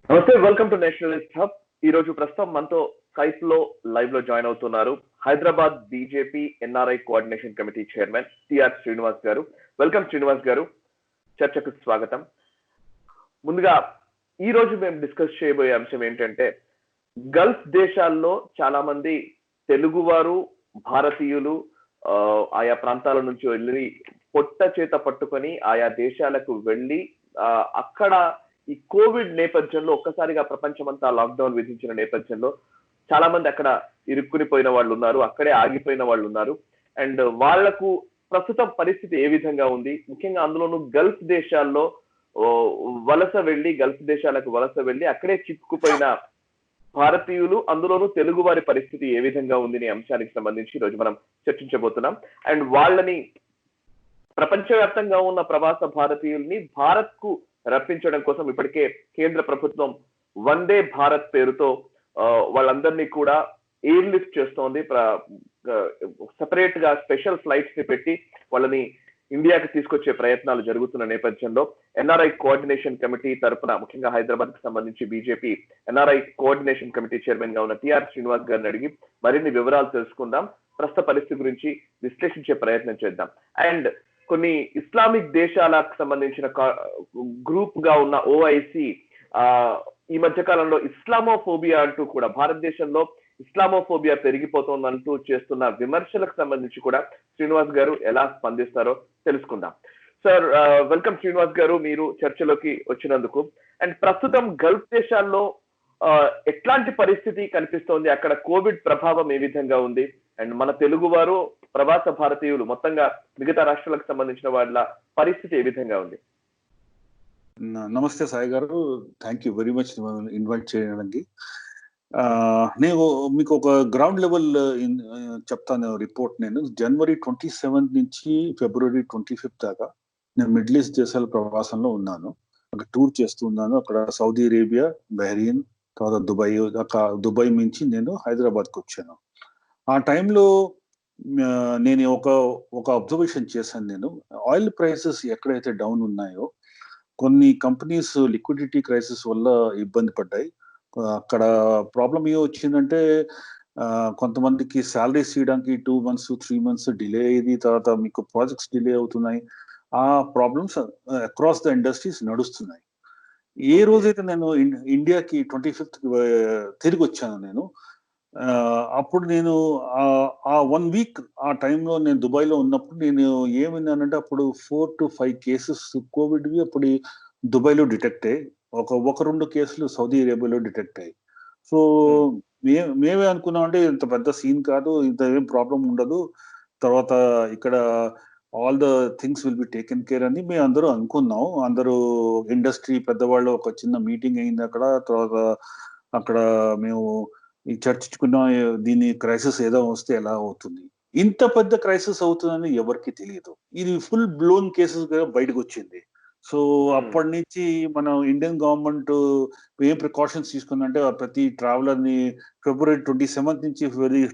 నమస్తే, welcome to Nationalist hub. ఈ రోజు ప్రస్తుతం మనతో స్కైప్ లో లైవ్ లో జాయిన్ అవుతున్నారు Hyderabad BJP NRI coordination committee chairman TR Srinivas garu. Welcome Srinivas గారు, చర్చకు స్వాగతం. ముందుగా ఈ రోజు మేము డిస్కస్ చేయబోయే అంశం ఏంటంటే, గల్ఫ్ దేశాల్లో చాలా మంది తెలుగువారు భారతీయులు ఆయా ప్రాంతాల నుంచి వెళ్ళి పొట్ట చేత పట్టుకొని ఆయా దేశాలకు వెళ్ళి అక్కడ ఈ కోవిడ్ నేపథ్యంలో ఒక్కసారిగా ప్రపంచమంతా లాక్డౌన్ విధించిన నేపథ్యంలో చాలా మంది అక్కడ ఇరుక్కుని పోయిన వాళ్ళు ఉన్నారు, అక్కడే ఆగిపోయిన వాళ్ళు ఉన్నారు. అండ్ వాళ్లకు ప్రస్తుతం పరిస్థితి ఏ విధంగా ఉంది, ముఖ్యంగా అందులోనూ గల్ఫ్ దేశాల్లో గల్ఫ్ దేశాలకు వలస వెళ్ళి అక్కడే చిక్కుకుపోయిన భారతీయులు, అందులోనూ తెలుగు వారి పరిస్థితి ఏ విధంగా ఉంది అనే అంశానికి సంబంధించి ఈ రోజు మనం చర్చించబోతున్నాం. అండ్ వాళ్ళని ప్రపంచవ్యాప్తంగా ఉన్న ప్రవాస భారతీయుల్ని భారత్ కు రప్పించడం కోసం ఇప్పటికే కేంద్ర ప్రభుత్వం వందే భారత్ పేరుతో వాళ్ళందరినీ కూడా ఎయిర్ లిఫ్ట్ చేస్తోంది. సెపరేట్ గా స్పెషల్ ఫ్లైట్స్ ని పెట్టి వాళ్ళని ఇండియాకి తీసుకొచ్చే ప్రయత్నాలు జరుగుతున్న నేపథ్యంలో ఎన్ఆర్ఐ కోఆర్డినేషన్ కమిటీ తరఫున, ముఖ్యంగా హైదరాబాద్ కి సంబంధించి BJP NRI coordination committee chairman గా ఉన్న టిఆర్ శ్రీనివాస్ గారిని అడిగి మరిన్ని వివరాలు తెలుసుకుందాం, ప్రస్తుత పరిస్థితి గురించి విశ్లేషించే ప్రయత్నం చేద్దాం. అండ్ కొన్ని ఇస్లామిక్ దేశాలకు సంబంధించిన గ్రూప్ గా ఉన్న ఓఐసి ఈ మధ్య కాలంలో ఇస్లామోఫోబియా అంటూ కూడా భారతదేశంలో ఇస్లామోఫోబియా పెరిగిపోతోందంటూ చేస్తున్న విమర్శలకు సంబంధించి కూడా శ్రీనివాస్ గారు ఎలా స్పందిస్తారో తెలుసుకుందాం. సార్, వెల్కమ్ శ్రీనివాస్ గారు, మీరు చర్చలోకి వచ్చినందుకు. అండ్ ప్రస్తుతం గల్ఫ్ దేశాల్లో ఎట్లాంటి పరిస్థితి కనిపిస్తోంది, అక్కడ కోవిడ్ ప్రభావం ఏ విధంగా ఉంది, అండ్ మన తెలుగు వారు ప్రవాస భారతీయులు మొత్తంగా మిగతా రాష్ట్రాలకు సంబంధించిన వాళ్ళ పరిస్థితి ఏ విధంగా ఉంది? నమస్తే సాయి గారు, thank you very much invite చేయడానికి. నేను మీకు ఒక గ్రౌండ్ లెవెల్ చెప్తాను రిపోర్ట్. నేను జనవరి 27 నుంచి ఫిబ్రవరి 25 దాకా నేను మిడిల్ ఈస్ట్ దేశాల ప్రవాసంలో ఉన్నాను. అక్కడ టూర్ చేస్తూ ఉన్నాను. అక్కడ సౌదీ అరేబియా, బహ్రెయిన్, తర్వాత దుబాయ్ నుంచి నేను హైదరాబాద్కి వచ్చాను. ఆ టైంలో నేను ఒక అబ్జర్వేషన్ చేశాను. నేను ఆయిల్ ప్రైసెస్ ఎక్కడైతే డౌన్ ఉన్నాయో కొన్ని కంపెనీస్ లిక్విడిటీ క్రైసిస్ వల్ల ఇబ్బంది పడ్డాయి. అక్కడ ప్రాబ్లం ఏ వచ్చిందంటే, కొంతమందికి శాలరీస్ ఇవ్వడానికి 2 months 3 months డిలే అయ్యింది. తర్వాత మీకు ప్రాజెక్ట్స్ డిలే అవుతున్నాయి. ఆ ప్రాబ్లమ్స్ అక్రాస్ ద ఇండస్ట్రీస్ నడుస్తున్నాయి. ఏ రోజైతే నేను ఇండియాకి 25th తిరిగి వచ్చాను నేను, అప్పుడు నేను ఆ 1 week ఆ టైంలో నేను దుబాయ్లో ఉన్నప్పుడు నేను ఏమిన్నానంటే, అప్పుడు 4 to 5 కేసెస్ కోవిడ్వి అప్పుడు దుబాయ్లో డిటెక్ట్ అయ్యాయి. ఒక 2 కేసులు సౌదీ అరేబియాలో డిటెక్ట్ అయ్యాయి. సో మేమే అనుకున్నాం అంటే ఇంత పెద్ద సీన్ కాదు, ఇంత ఏం ప్రాబ్లం ఉండదు, తర్వాత ఇక్కడ all the things will be taken care అని మేము అందరూ అనుకున్నాం. అందరూ ఇండస్ట్రీ పెద్దవాళ్ళు ఒక చిన్న మీటింగ్ అయింది అక్కడ. తర్వాత అక్కడ మేము ఈ చర్చించుకున్నాం, దీని క్రైసిస్ ఏదో వస్తే ఎలా అవుతుంది. ఇంత పెద్ద క్రైసిస్ అవుతుందని ఎవరికి తెలియదు. ఇది ఫుల్ బ్లోన్ కేసెస్ బయటకు వచ్చింది. సో అప్పటి నుంచి మనం ఇండియన్ గవర్నమెంట్ ఏం ప్రికాషన్స్ తీసుకుందంటే, ప్రతి ట్రావెలర్ని ఫిబ్రవరి 27 నుంచి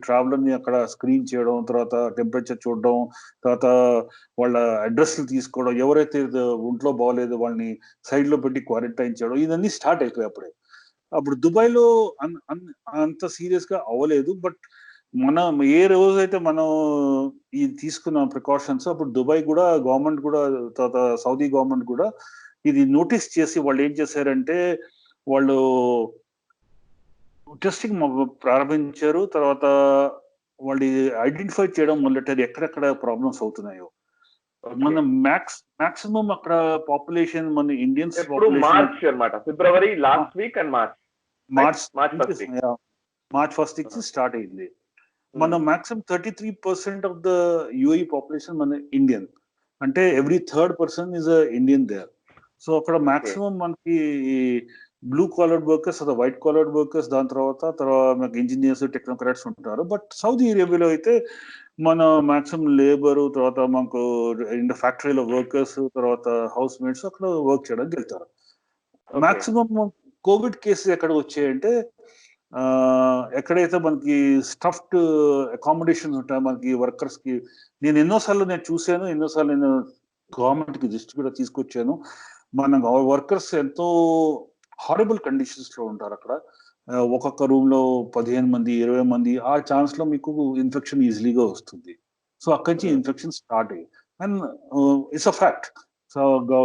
ట్రావెలర్ని అక్కడ స్క్రీన్ చేయడం, తర్వాత టెంపరేచర్ చూడడం, తర్వాత వాళ్ళ అడ్రస్లు తీసుకోవడం, ఎవరైతే ఒంట్లో బాగోలేదు వాళ్ళని సైడ్లో పెట్టి క్వారంటైన్ చేయడం, ఇవన్నీ స్టార్ట్ అయిపోయాయి అప్పుడే. అప్పుడు దుబాయ్లో అంత సీరియస్ గా అవ్వలేదు. బట్ మనం ఏ రోజైతే మనం ఇది తీసుకున్న ప్రికాషన్స్, అప్పుడు దుబాయ్ కూడా గవర్నమెంట్ కూడా, తర్వాత సౌదీ గవర్నమెంట్ కూడా ఇది నోటీస్ చేసి వాళ్ళు ఏం చేశారంటే, వాళ్ళు టెస్టింగ్ ప్రారంభించారు. తర్వాత వాళ్ళు ఐడెంటిఫై చేయడం మొదలెట్టారు ఎక్కడెక్కడ ప్రాబ్లమ్స్ అవుతున్నాయో. మన మాక్సిమం అక్కడ పాపులేషన్ మన ఇండియన్స్ మార్చ్ అన్నమాట, February last week and March first నుంచి స్టార్ట్ అయింది. మన maximum 33% of the UAE population మన ఇండియన్, అంటే every 3rd person is Indian there. So అక్కడ మాక్సిమం మనకి బ్లూ కాలర్డ్ వర్కర్స్, అదే వైట్ కాలర్డ్ వర్కర్స్, దాని తర్వాత మనకి ఇంజనీర్స్, టెక్నోక్రాట్స్ ఉంటారు. బట్ సౌదీ అరేబియాలో అయితే మన మాక్సిమం లేబరు, తర్వాత మనకు ఫ్యాక్టరీలో వర్కర్స్, తర్వాత హౌస్ మేట్స్ అక్కడ వర్క్ చేయడానికి వెళ్తారు. మాక్సిమం కోవిడ్ కేసెస్ ఎక్కడ వచ్చాయంటే, ఎక్కడైతే మనకి స్టఫ్డ్ అకామిడేషన్స్ ఉంటాయో మనకి వర్కర్స్ కి, నేను ఎన్నోసార్లు చూశాను, ఎన్నోసార్లు నేను గవర్నమెంట్ కి దృష్టి కూడా తీసుకొచ్చాను. మన వర్కర్స్ ఎంతో హారబుల్ కండిషన్స్ లో ఉంటారు అక్కడ. ఒక్కొక్క రూమ్ లో 15 మంది 20 మంది, ఆ ఛాన్స్ లో మీకు ఇన్ఫెక్షన్ ఈజీలీగా వస్తుంది. సో అక్కడి నుంచి ఇన్ఫెక్షన్ స్టార్ట్ అయ్యి, and it's a fact. So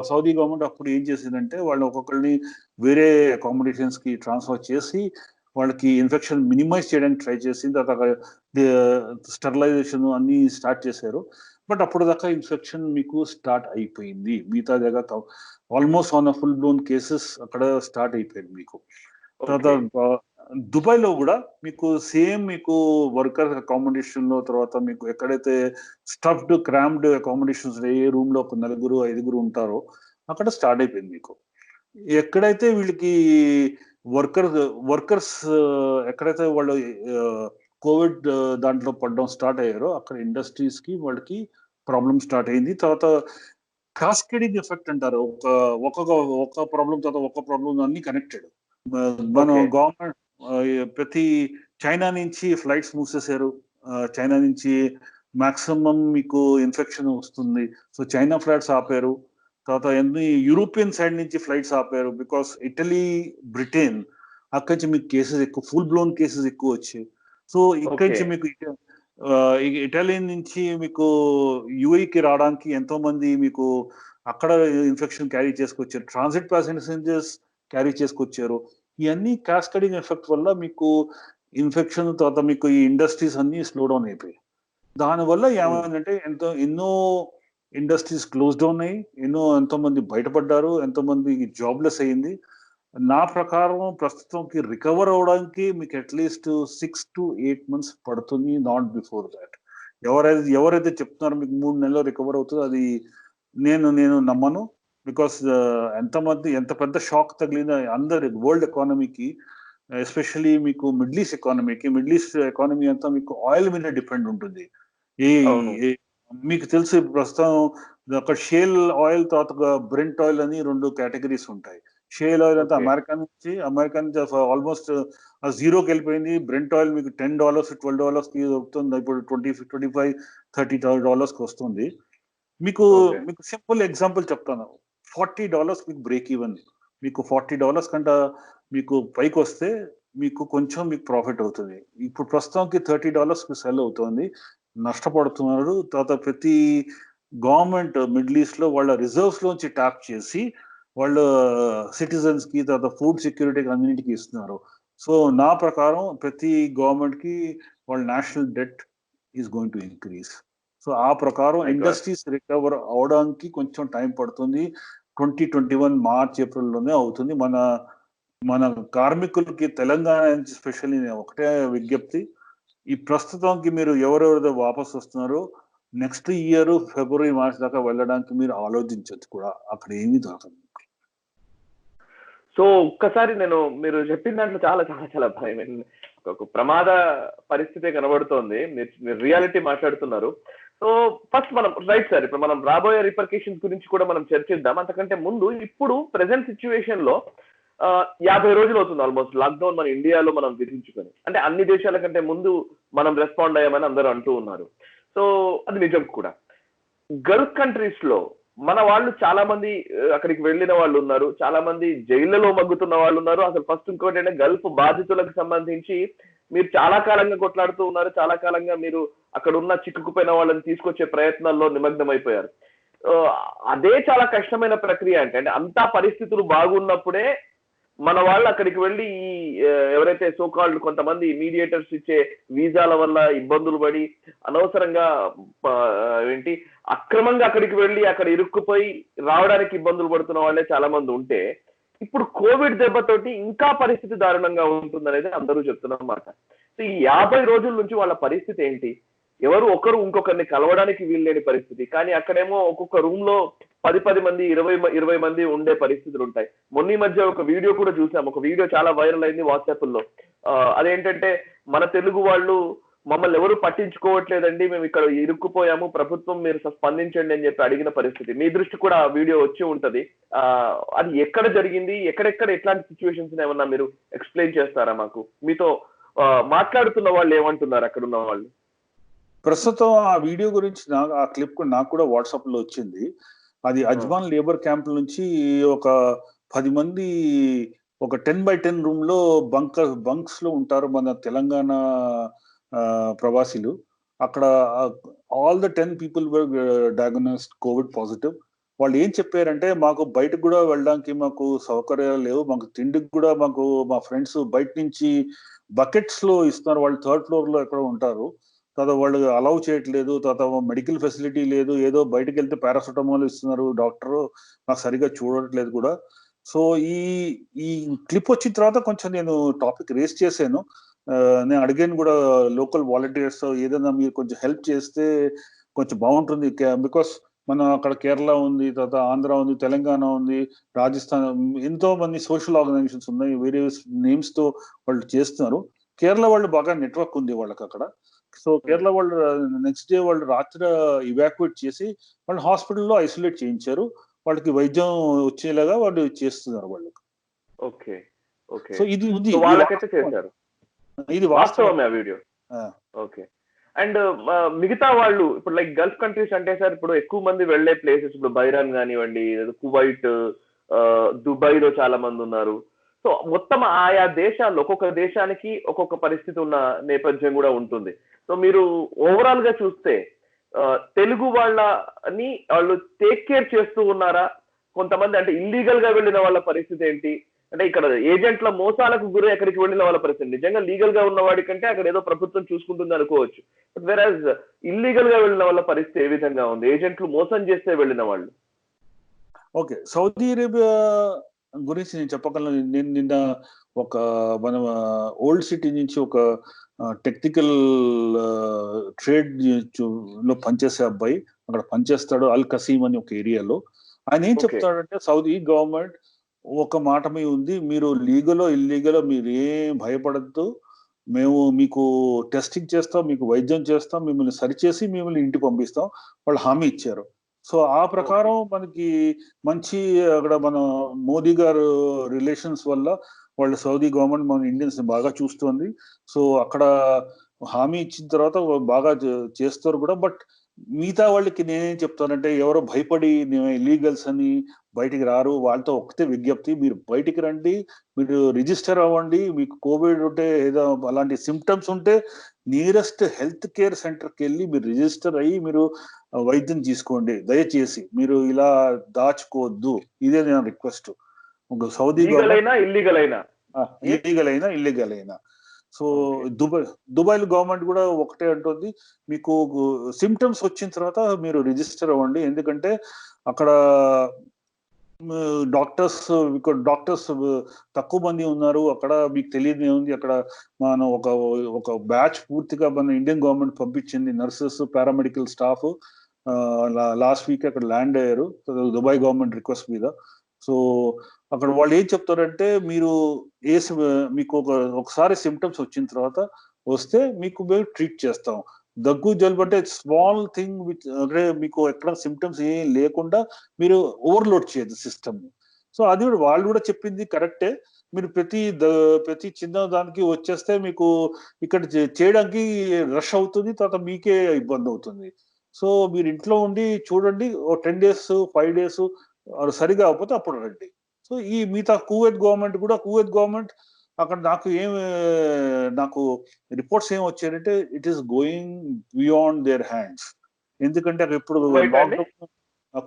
Saudi government అప్పుడు ఏం చేసిందంటే వాళ్ళు ఒక్కొక్కరిని వేరే అకామిడేషన్స్ కి ట్రాన్స్ఫర్ చేసి వాళ్ళకి ఇన్ఫెక్షన్ మినిమైజ్ చేయడానికి ట్రై చేసింది. తర్వాత స్టెరిలైజేషన్ అన్ని స్టార్ట్ చేశారు. బట్ అప్పుడు దాకా ఇన్ఫెక్షన్ మీకు స్టార్ట్ అయిపోయింది. మిగతా దగ్గర almost on full blown cases అక్కడ స్టార్ట్ అయిపోయింది మీకు. తర్వాత దుబాయ్ లో కూడా మీకు సేమ్ మీకు వర్కర్ అకామిడేషన్ లో, తర్వాత మీకు ఎక్కడైతే స్టఫ్డ్ క్రామ్డ్ అకామిడేషన్స్ ఏ రూమ్ లో ఒక 4-5 ఉంటారో అక్కడ స్టార్ట్ అయిపోయింది మీకు. ఎక్కడైతే వీళ్ళకి వర్కర్స్ ఎక్కడైతే వాళ్ళు కోవిడ్ దాంట్లో పడడం స్టార్ట్ అయ్యారో అక్కడ ఇండస్ట్రీస్ కి వాళ్ళకి ప్రాబ్లమ్ స్టార్ట్ అయింది. తర్వాత కాస్కేడింగ్ ఎఫెక్ట్ అంటారు. ఒక ప్రాబ్లం తర్వాత ఒక ప్రాబ్లం అన్ని కనెక్టెడ్. మనం గవర్నమెంట్ ప్రతి చైనా నుంచి ఫ్లైట్స్ మూసేశారు. చైనా నుంచి మాక్సిమం మీకు ఇన్ఫెక్షన్ వస్తుంది. సో చైనా ఫ్లైట్స్ ఆపారు. తర్వాత ఎన్ని యూరోపియన్ సైడ్ నుంచి ఫ్లైట్స్ ఆపారు. బికాస్ ఇటలీ, బ్రిటన్ అక్కడి నుంచి మీకు కేసెస్ ఎక్కువ, ఫుల్ బ్లోన్ కేసెస్ ఎక్కువ వచ్చాయి. సో ఇక్కడి నుంచి మీకు ఇటలీ నుంచి మీకు యుఏకి రావడానికి ఎంతో మంది మీకు అక్కడ ఇన్ఫెక్షన్ క్యారీ చేసుకొచ్చారు. ట్రాన్సిట్ ప్యాసింజర్స్ క్యారీ చేసుకొచ్చారు. ఇవన్నీ క్యాస్కేడింగ్ ఎఫెక్ట్ వల్ల మీకు ఇన్ఫెక్షన్, తర్వాత మీకు ఈ ఇండస్ట్రీస్ అన్ని స్లో డౌన్ అయిపోయాయి. దానివల్ల ఏమైందంటే ఎన్నో ఇండస్ట్రీస్ క్లోజ్ డౌన్ అయ్యి ఎంతో మంది బయటపడ్డారు, ఎంతో మంది జాబ్లెస్ అయ్యింది. నా ప్రకారం ప్రస్తుతంకి రికవర్ అవడానికి మీకు అట్లీస్ట్ 6 to 8 months పడుతుంది, నాట్ బిఫోర్ దాట్. ఎవరైతే చెప్తున్నారో మీకు 3 నెలల్లో రికవర్ అవుతుంది, అది నేను నమ్మను. బికాస్ ఎంత పెద్ద షాక్ తగిలిన అందరి వరల్డ్ ఎకానమీకి, ఎస్పెషల్లీ మీకు మిడిల్ ఈస్ట్ ఎకానమీ అంతా మీకు ఆయిల్ మీద డిపెండ్ ఉంటుంది. మీకు తెలుసు ప్రస్తుతం అక్కడ షేల్ ఆయిల్, తర్వాత బ్రెంట్ ఆయిల్ అని 2 కేటగిరీస్ ఉంటాయి. షేల్ ఆయిల్ అంతా అమెరికా నుంచి ఆల్మోస్ట్ జీరోకి వెళ్ళిపోయింది. బ్రెంట్ ఆయిల్ మీకు $10 $12 కి దొరుకుతుంది. ఇప్పుడు $25-30 వస్తుంది. మీకు సింపుల్ ఎగ్జాంపుల్ చెప్తాను. $40 మీకు బ్రేక్ ఈవెన్. మీకు $40 కంటే మీకు పైకి వస్తే మీకు కొంచెం మీకు ప్రాఫిట్ అవుతుంది. ఇప్పుడు ప్రస్తుతానికి $30 సెల్ అవుతుంది, నష్టపడుతున్నారు. తర్వాత ప్రతి గవర్నమెంట్ మిడిల్ ఈస్ట్ లో వాళ్ళ రిజర్వ్స్ లోంచి ట్యాప్ చేసి వాళ్ళ సిటిజన్స్ కి, తర్వాత ఫుడ్ సెక్యూరిటీకి అన్నింటికి ఇస్తున్నారు. సో నా ప్రకారం ప్రతి గవర్నమెంట్ కి వాళ్ళ national debt is going to increase. So ఆ ప్రకారం ఇండస్ట్రీస్ రికవర్ అవడానికి కొంచెం టైం పడుతుంది. 2021 మార్చ్ ఏప్రిల్ లోనే అవుతుంది. మన కార్మికులకి తెలంగాణ నుంచి స్పెషల్లీ ఒకటే విజ్ఞప్తి, ఈ ప్రస్తుతానికి మీరు ఎవరెవరిదో వాపసు వస్తున్నారో నెక్స్ట్ ఇయర్ ఫిబ్రవరి మార్చ్ దాకా వెళ్ళడానికి మీరు ఆలోచించచ్చు కూడా, అక్కడ ఏమీ దొరకదు. సో ఒక్కసారి మీరు చెప్పిన దాంట్లో చాలా చాలా చాలా భయం, ఒక ప్రమాద పరిస్థితి కనబడుతోంది. మీరు రియాలిటీ మాట్లాడుతున్నారు. సో ఫస్ట్ మనం రైట్ సార్, ఇప్పుడు మనం రాబోయే రిపర్కేషన్స్ గురించి కూడా మనం చర్చిద్దాం. అంతకంటే ముందు ఇప్పుడు ప్రెసెంట్ సిచ్యువేషన్ లో 50 రోజులు అవుతుంది ఆల్మోస్ట్ లాక్డౌన్ మన ఇండియాలో మనం విధించుకొని. అంటే అన్ని దేశాల కంటే ముందు మనం రెస్పాండ్ అయ్యామని అందరూ అంటూ ఉన్నారు. సో అది నిజం కూడా. గల్ఫ్ కంట్రీస్ లో మన వాళ్ళు చాలా మంది అక్కడికి వెళ్ళిన వాళ్ళు ఉన్నారు, చాలా మంది జైళ్లలో మగ్గుతున్న వాళ్ళు ఉన్నారు. అసలు ఫస్ట్ ఇంకోటి అంటే గల్ఫ్ బాధితులకు సంబంధించి మీరు చాలా కాలంగా కొట్లాడుతూ ఉన్నారు, చాలా కాలంగా మీరు అక్కడ ఉన్న చిక్కుకుపోయిన వాళ్ళని తీసుకొచ్చే ప్రయత్నాల్లో నిమగ్నం అయిపోయారు. అదే చాలా కష్టమైన ప్రక్రియ. అంటే అంతా పరిస్థితులు బాగున్నప్పుడే మన వాళ్ళు అక్కడికి వెళ్ళి ఈ ఎవరైతే సోకాల్డ్ కొంతమంది మీడియేటర్స్ ఇచ్చే వీసాల వల్ల ఇబ్బందులు పడి అనవసరంగా అక్రమంగా అక్కడికి వెళ్ళి అక్కడ ఇరుక్కుపోయి రావడానికి ఇబ్బందులు పడుతున్న వాళ్ళే చాలా మంది ఉంటే, ఇప్పుడు కోవిడ్ దెబ్బతోటి ఇంకా పరిస్థితి దారుణంగా ఉంటుందనేది అందరూ చెప్తున్నమాట. సో ఈ 50 రోజుల నుంచి వాళ్ళ పరిస్థితి ఏంటి? ఎవరు ఒకరు ఇంకొకరిని కలవడానికి వీల్లేని పరిస్థితి. కానీ అక్కడేమో ఒక్కొక్క రూమ్ లో 10 మంది 20 మంది ఉండే పరిస్థితులు ఉంటాయి. మొన్న మధ్య ఒక వీడియో కూడా చూసాం. ఒక వీడియో చాలా వైరల్ అయింది వాట్సాప్ లో. అదేంటంటే మన తెలుగు వాళ్ళు మమ్మల్ని ఎవరు పట్టించుకోవట్లేదండి, మేము ఇక్కడ ఇరుక్కుపోయాము, ప్రభుత్వం మీరు స్పందించండి అని చెప్పి అడిగిన పరిస్థితి. మీ దృష్టి కూడా ఆ వీడియో వచ్చి ఉంటది. అది ఎక్కడ జరిగింది, ఎక్కడెక్కడ ఎట్లాంటి సిచ్యువేషన్స్ ఏమన్నా మీరు ఎక్స్ప్లెయిన్ చేస్తారా మాకు? మీతో మాట్లాడుతున్న వాళ్ళు ఏమంటున్నారు అక్కడ ఉన్న వాళ్ళు? ప్రస్తుతం ఆ వీడియో గురించి ఆ క్లిప్ నాకు కూడా వాట్సాప్ లో వచ్చింది. అది అజ్మాన్ లేబర్ క్యాంప్ నుంచి ఒక 10 మంది ఒక 10x10 రూమ్ లో బంక్స్ లో ఉంటారు మన తెలంగాణ ప్రవాసీలు. అక్కడ all the 10 people diagnosed Covid positive. వాళ్ళు ఏం చెప్పారంటే, మాకు బయటకు కూడా వెళ్ళడానికి మాకు సౌకర్యాలు లేవు, మాకు తిండికి కూడా మాకు మా ఫ్రెండ్స్ బయట నుంచి బకెట్స్ లో ఇస్తున్నారు, వాళ్ళు 3rd ఫ్లోర్ లో ఎక్కడ ఉంటారు, తర్వాత వాళ్ళు అలౌ చేయట్లేదు, తర్వాత మెడికల్ ఫెసిలిటీ లేదు, ఏదో బయటకు వెళ్తే పారాసిటమాల్ ఇస్తున్నారు డాక్టర్, నాకు సరిగా చూడట్లేదు కూడా. సో ఈ ఈ క్లిప్ వచ్చిన తర్వాత కొంచెం నేను టాపిక్ రేస్ చేశాను. నేను అడిగాను కూడా లోకల్ వాలంటీర్స్, ఏదైనా మీరు కొంచెం హెల్ప్ చేస్తే కొంచెం బాగుంటుంది, బికాస్ మన అక్కడ కేరళ ఉంది, తర్వాత ఆంధ్ర ఉంది, తెలంగాణ ఉంది, రాజస్థాన్, ఎంతో మంది సోషల్ ఆర్గనైజేషన్స్ ఉన్నాయి, వేరియస్ నేమ్స్ తో వాళ్ళు చేస్తున్నారు. కేరళ వాళ్ళు బాగా నెట్వర్క్ ఉంది వాళ్ళకి అక్కడ. సో కేరళ వాళ్ళు నెక్స్ట్ డే వాళ్ళు రాత్రి ఇవాక్యుయేట్ చేసి వాళ్ళు హాస్పిటల్లో ఐసోలేట్ చేయించారు, వాళ్ళకి వైద్యం వచ్చేలాగా వాళ్ళు చేస్తున్నారు వాళ్ళకి. Okay okay. సో ఇది ఉంది, సో వాళ్ళకైతే చేశారు, ఇది వాస్తవం. వాస్తవమే ఆ వీడియో. ఓకే. అండ్ మిగతా వాళ్ళు ఇప్పుడు లైక్ గల్ఫ్ కంట్రీస్ అంటే సార్, ఇప్పుడు ఎక్కువ మంది వెళ్లే ప్లేసెస్, ఇప్పుడు బైరాన్ కానివ్వండి, కువైట్, దుబాయ్ లో చాలా మంది ఉన్నారు. సో మొత్తం ఆయా దేశాల్లో ఒక్కొక్క దేశానికి ఒక్కొక్క పరిస్థితి ఉన్న నేపథ్యం కూడా ఉంటుంది. సో మీరు ఓవరాల్ గా చూస్తే తెలుగు వాళ్ళని వాళ్ళు టేక్ కేర్ చేస్తూ ఉన్నారా? కొంతమంది అంటే ఇల్లీగల్ గా వెళ్ళిన వాళ్ళ పరిస్థితి ఏంటి? అంటే ఇక్కడ ఏజెంట్ల మోసాలకు గురి ఎక్కడికి వెళ్ళిన వాళ్ళ పరిస్థితి, నిజంగా లీగల్ గా ఉన్న వాడి కంటే అక్కడ ఏదో ప్రభుత్వం చూసుకుంటుంది అనుకోవచ్చు, బట్ వెరాజ్ ఇల్లీగల్ గా వెళ్ళిన వాళ్ళ పరిస్థితి ఏ విధంగా ఉంది, ఏజెంట్లు మోసం చేస్తే వెళ్ళిన వాళ్ళు? ఓకే, సౌదీ అరేబియా గురించి నేను చెప్పగలను. నేను నిన్న ఒక మన ఓల్డ్ సిటీ నుంచి ఒక టెక్నికల్ ట్రేడ్ లో పనిచేసే అబ్బాయి అక్కడ పనిచేస్తాడు, అల్ కసీం అని ఒక ఏరియాలో. ఆయన ఏం చెప్తాడంటే, సౌదీ గవర్నమెంట్ ఒక మాట మీద ఉంది, మీరు లీగలో ఇల్లీగలో మీరు ఏం భయపడద్దు, మేము మీకు టెస్టింగ్ చేస్తాం, మీకు వైద్యం చేస్తాం, మిమ్మల్ని సరిచేసి మిమ్మల్ని ఇంటికి పంపిస్తాం, వాళ్ళు హామీ ఇచ్చారు. సో ఆ ప్రకారం మనకి మంచి అక్కడ మన మోదీ గారు రిలేషన్స్ వల్ల వాళ్ళ సౌదీ గవర్నమెంట్ మన ఇండియన్స్ ని బాగా చూస్తుంది. సో అక్కడ హామీ ఇచ్చిన తర్వాత బాగా చేస్తారు కూడా. బట్ మిగతా వాళ్ళకి నేనేం చెప్తానంటే, ఎవరో భయపడి ఇల్లీగల్స్ అని బయటికి రారు, వాళ్ళతో ఒకటే విజ్ఞప్తి, మీరు బయటికి రండి, మీరు రిజిస్టర్ అవ్వండి, మీకు కోవిడ్ ఉంటే ఏదో అలాంటి సిమ్టమ్స్ ఉంటే నియరెస్ట్ హెల్త్ కేర్ సెంటర్కి వెళ్ళి మీరు రిజిస్టర్ అయ్యి మీరు వైద్యం తీసుకోండి, దయచేసి మీరు ఇలా దాచుకోవద్దు, ఇదే నేను రిక్వెస్ట్. సౌదీ ఇల్లీగల్ అయినా ఇల్లీగల్ అయినా. సో దుబాయ్ గవర్నమెంట్ కూడా ఒకటే అంటుంది, మీకు సిమ్టమ్స్ వచ్చిన తర్వాత మీరు రిజిస్టర్ అవ్వండి, ఎందుకంటే అక్కడ డాక్టర్స్ తక్కువ మంది ఉన్నారు అక్కడ, మీకు తెలియదు ఏముంది, అక్కడ మనం ఒక బ్యాచ్ పూర్తిగా మన ఇండియన్ గవర్నమెంట్ పంపించింది, nurses, paramedical staff last week అక్కడ ల్యాండ్ అయ్యారు దుబాయ్ గవర్నమెంట్ రిక్వెస్ట్ మీద. సో అక్కడ వాళ్ళు ఏం చెప్తారంటే, మీరు మీకు ఒకసారి సిమ్టమ్స్ వచ్చిన తర్వాత వస్తే మీకు మేము ట్రీట్ చేస్తాం, దగ్గు జలుబు అంటే స్మాల్ థింగ్ విచ్ అంటే మీకు ఎక్కడ సిమ్టమ్స్ ఏం లేకుండా మీరు ఓవర్లోడ్ చేయదు సిస్టమ్. సో అది కూడా వాళ్ళు కూడా చెప్పింది కరెక్టే, మీరు ప్రతి చిన్న దానికి వచ్చేస్తే మీకు ఇక్కడ చేయడానికి రష్ అవుతుంది, తర్వాత మీకే ఇబ్బంది అవుతుంది. సో మీరు ఇంట్లో ఉండి చూడండి, 10 days 5 days సరిగా అవ్వకపోతే అప్పుడు రండి. సో ఈ మిగతా కువైట్ గవర్నమెంట్ అక్కడ నాకు రిపోర్ట్స్ ఏం వచ్చాయంటే, it is going beyond their hands. ఎందుకంటే అక్కడ ఇప్పుడు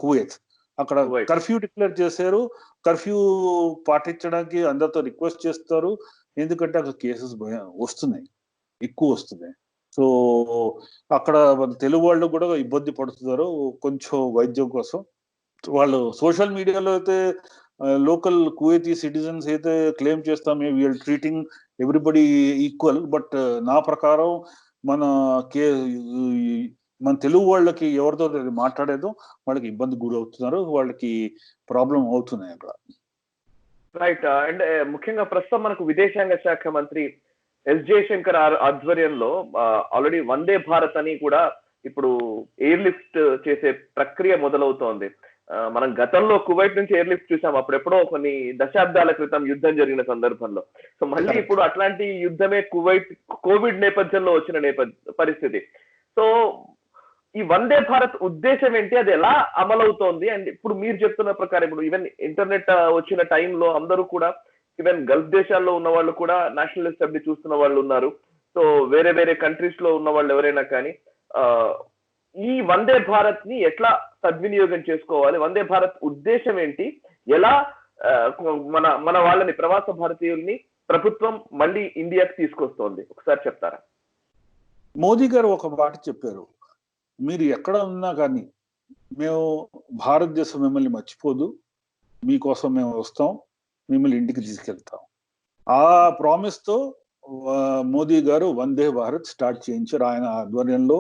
కువైత్ అక్కడ కర్ఫ్యూ డిక్లేర్ చేశారు, కర్ఫ్యూ పాటించడానికి అందరితో రిక్వెస్ట్ చేస్తారు, ఎందుకంటే అక్కడ కేసెస్ ఎక్కువ వస్తున్నాయి. సో అక్కడ తెలుగు వాళ్ళు కూడా ఇబ్బంది పడుతున్నారు కొంచెం వైద్యం కోసం. వాళ్ళు సోషల్ మీడియాలో అయితే లోకల్ కువైతీ సిటిజన్స్ అయితే క్లెయిమ్ చేస్తామే we are treating everybody equal, but నా ప్రకారం మన తెలుగు వాళ్ళకి ఎవరితో మాట్లాడేదో వాళ్ళకి ఇబ్బంది గురి అవుతున్నారు, వాళ్ళకి ప్రాబ్లం అవుతున్నాయి అక్కడ. రైట్. అండ్ ముఖ్యంగా ప్రస్తుతం మనకు విదేశాంగ శాఖ మంత్రి ఎస్ జయశంకర్ ఆధ్వర్యంలో ఆల్రెడీ వందే భారత్ అని కూడా ఇప్పుడు ఎయిర్ లిఫ్ట్ చేసే ప్రక్రియ మొదలవుతోంది. మనం గతంలో కువైట్ నుంచి ఎయిర్ లిఫ్ట్ చూసాం, అప్పుడెప్పుడో కొన్ని దశాబ్దాల క్రితం యుద్ధం జరిగిన సందర్భంలో. సో మళ్ళీ ఇప్పుడు అట్లాంటి యుద్ధమే కోవిడ్ నేపథ్యంలో వచ్చిన పరిస్థితి. సో ఈ వందే భారత్ ఉద్దేశం ఏంటి, అది ఎలా అమలవుతోంది? అండ్ ఇప్పుడు మీరు చెప్తున్న ప్రకారం ఇప్పుడు ఈవెన్ ఇంటర్నెట్ వచ్చిన టైంలో అందరూ కూడా ఈవెన్ గల్ఫ్ దేశాల్లో ఉన్న వాళ్ళు కూడా నేషనల్ అసెంబ్లీ చూస్తున్న వాళ్ళు ఉన్నారు. సో వేరే వేరే కంట్రీస్ లో ఉన్న వాళ్ళు ఎవరైనా కానీ ఈ వందే భారత్ ని ఎట్లా సద్వినియోగం చేసుకోవాలి, వందే భారత్ ఉద్దేశం ఏంటి, ఎలా మన మన వాళ్ళని ప్రవాస భారతీయుల్ని ప్రభుత్వం మళ్ళీ ఇండియాకి తీసుకొస్తోంది, ఒకసారి చెప్తారా? మోదీ గారు ఒక మాట చెప్పారు, మీరు ఎక్కడ ఉన్నా కానీ మేము భారతదేశం మిమ్మల్ని మర్చిపోదు, మీకోసం మేము వస్తాం, మిమ్మల్ని ఇంటికి తీసుకెళ్తాం. ఆ ప్రామిస్ తో మోదీ గారు వందే భారత్ స్టార్ట్ చేయించారు ఆయన ఆధ్వర్యంలో.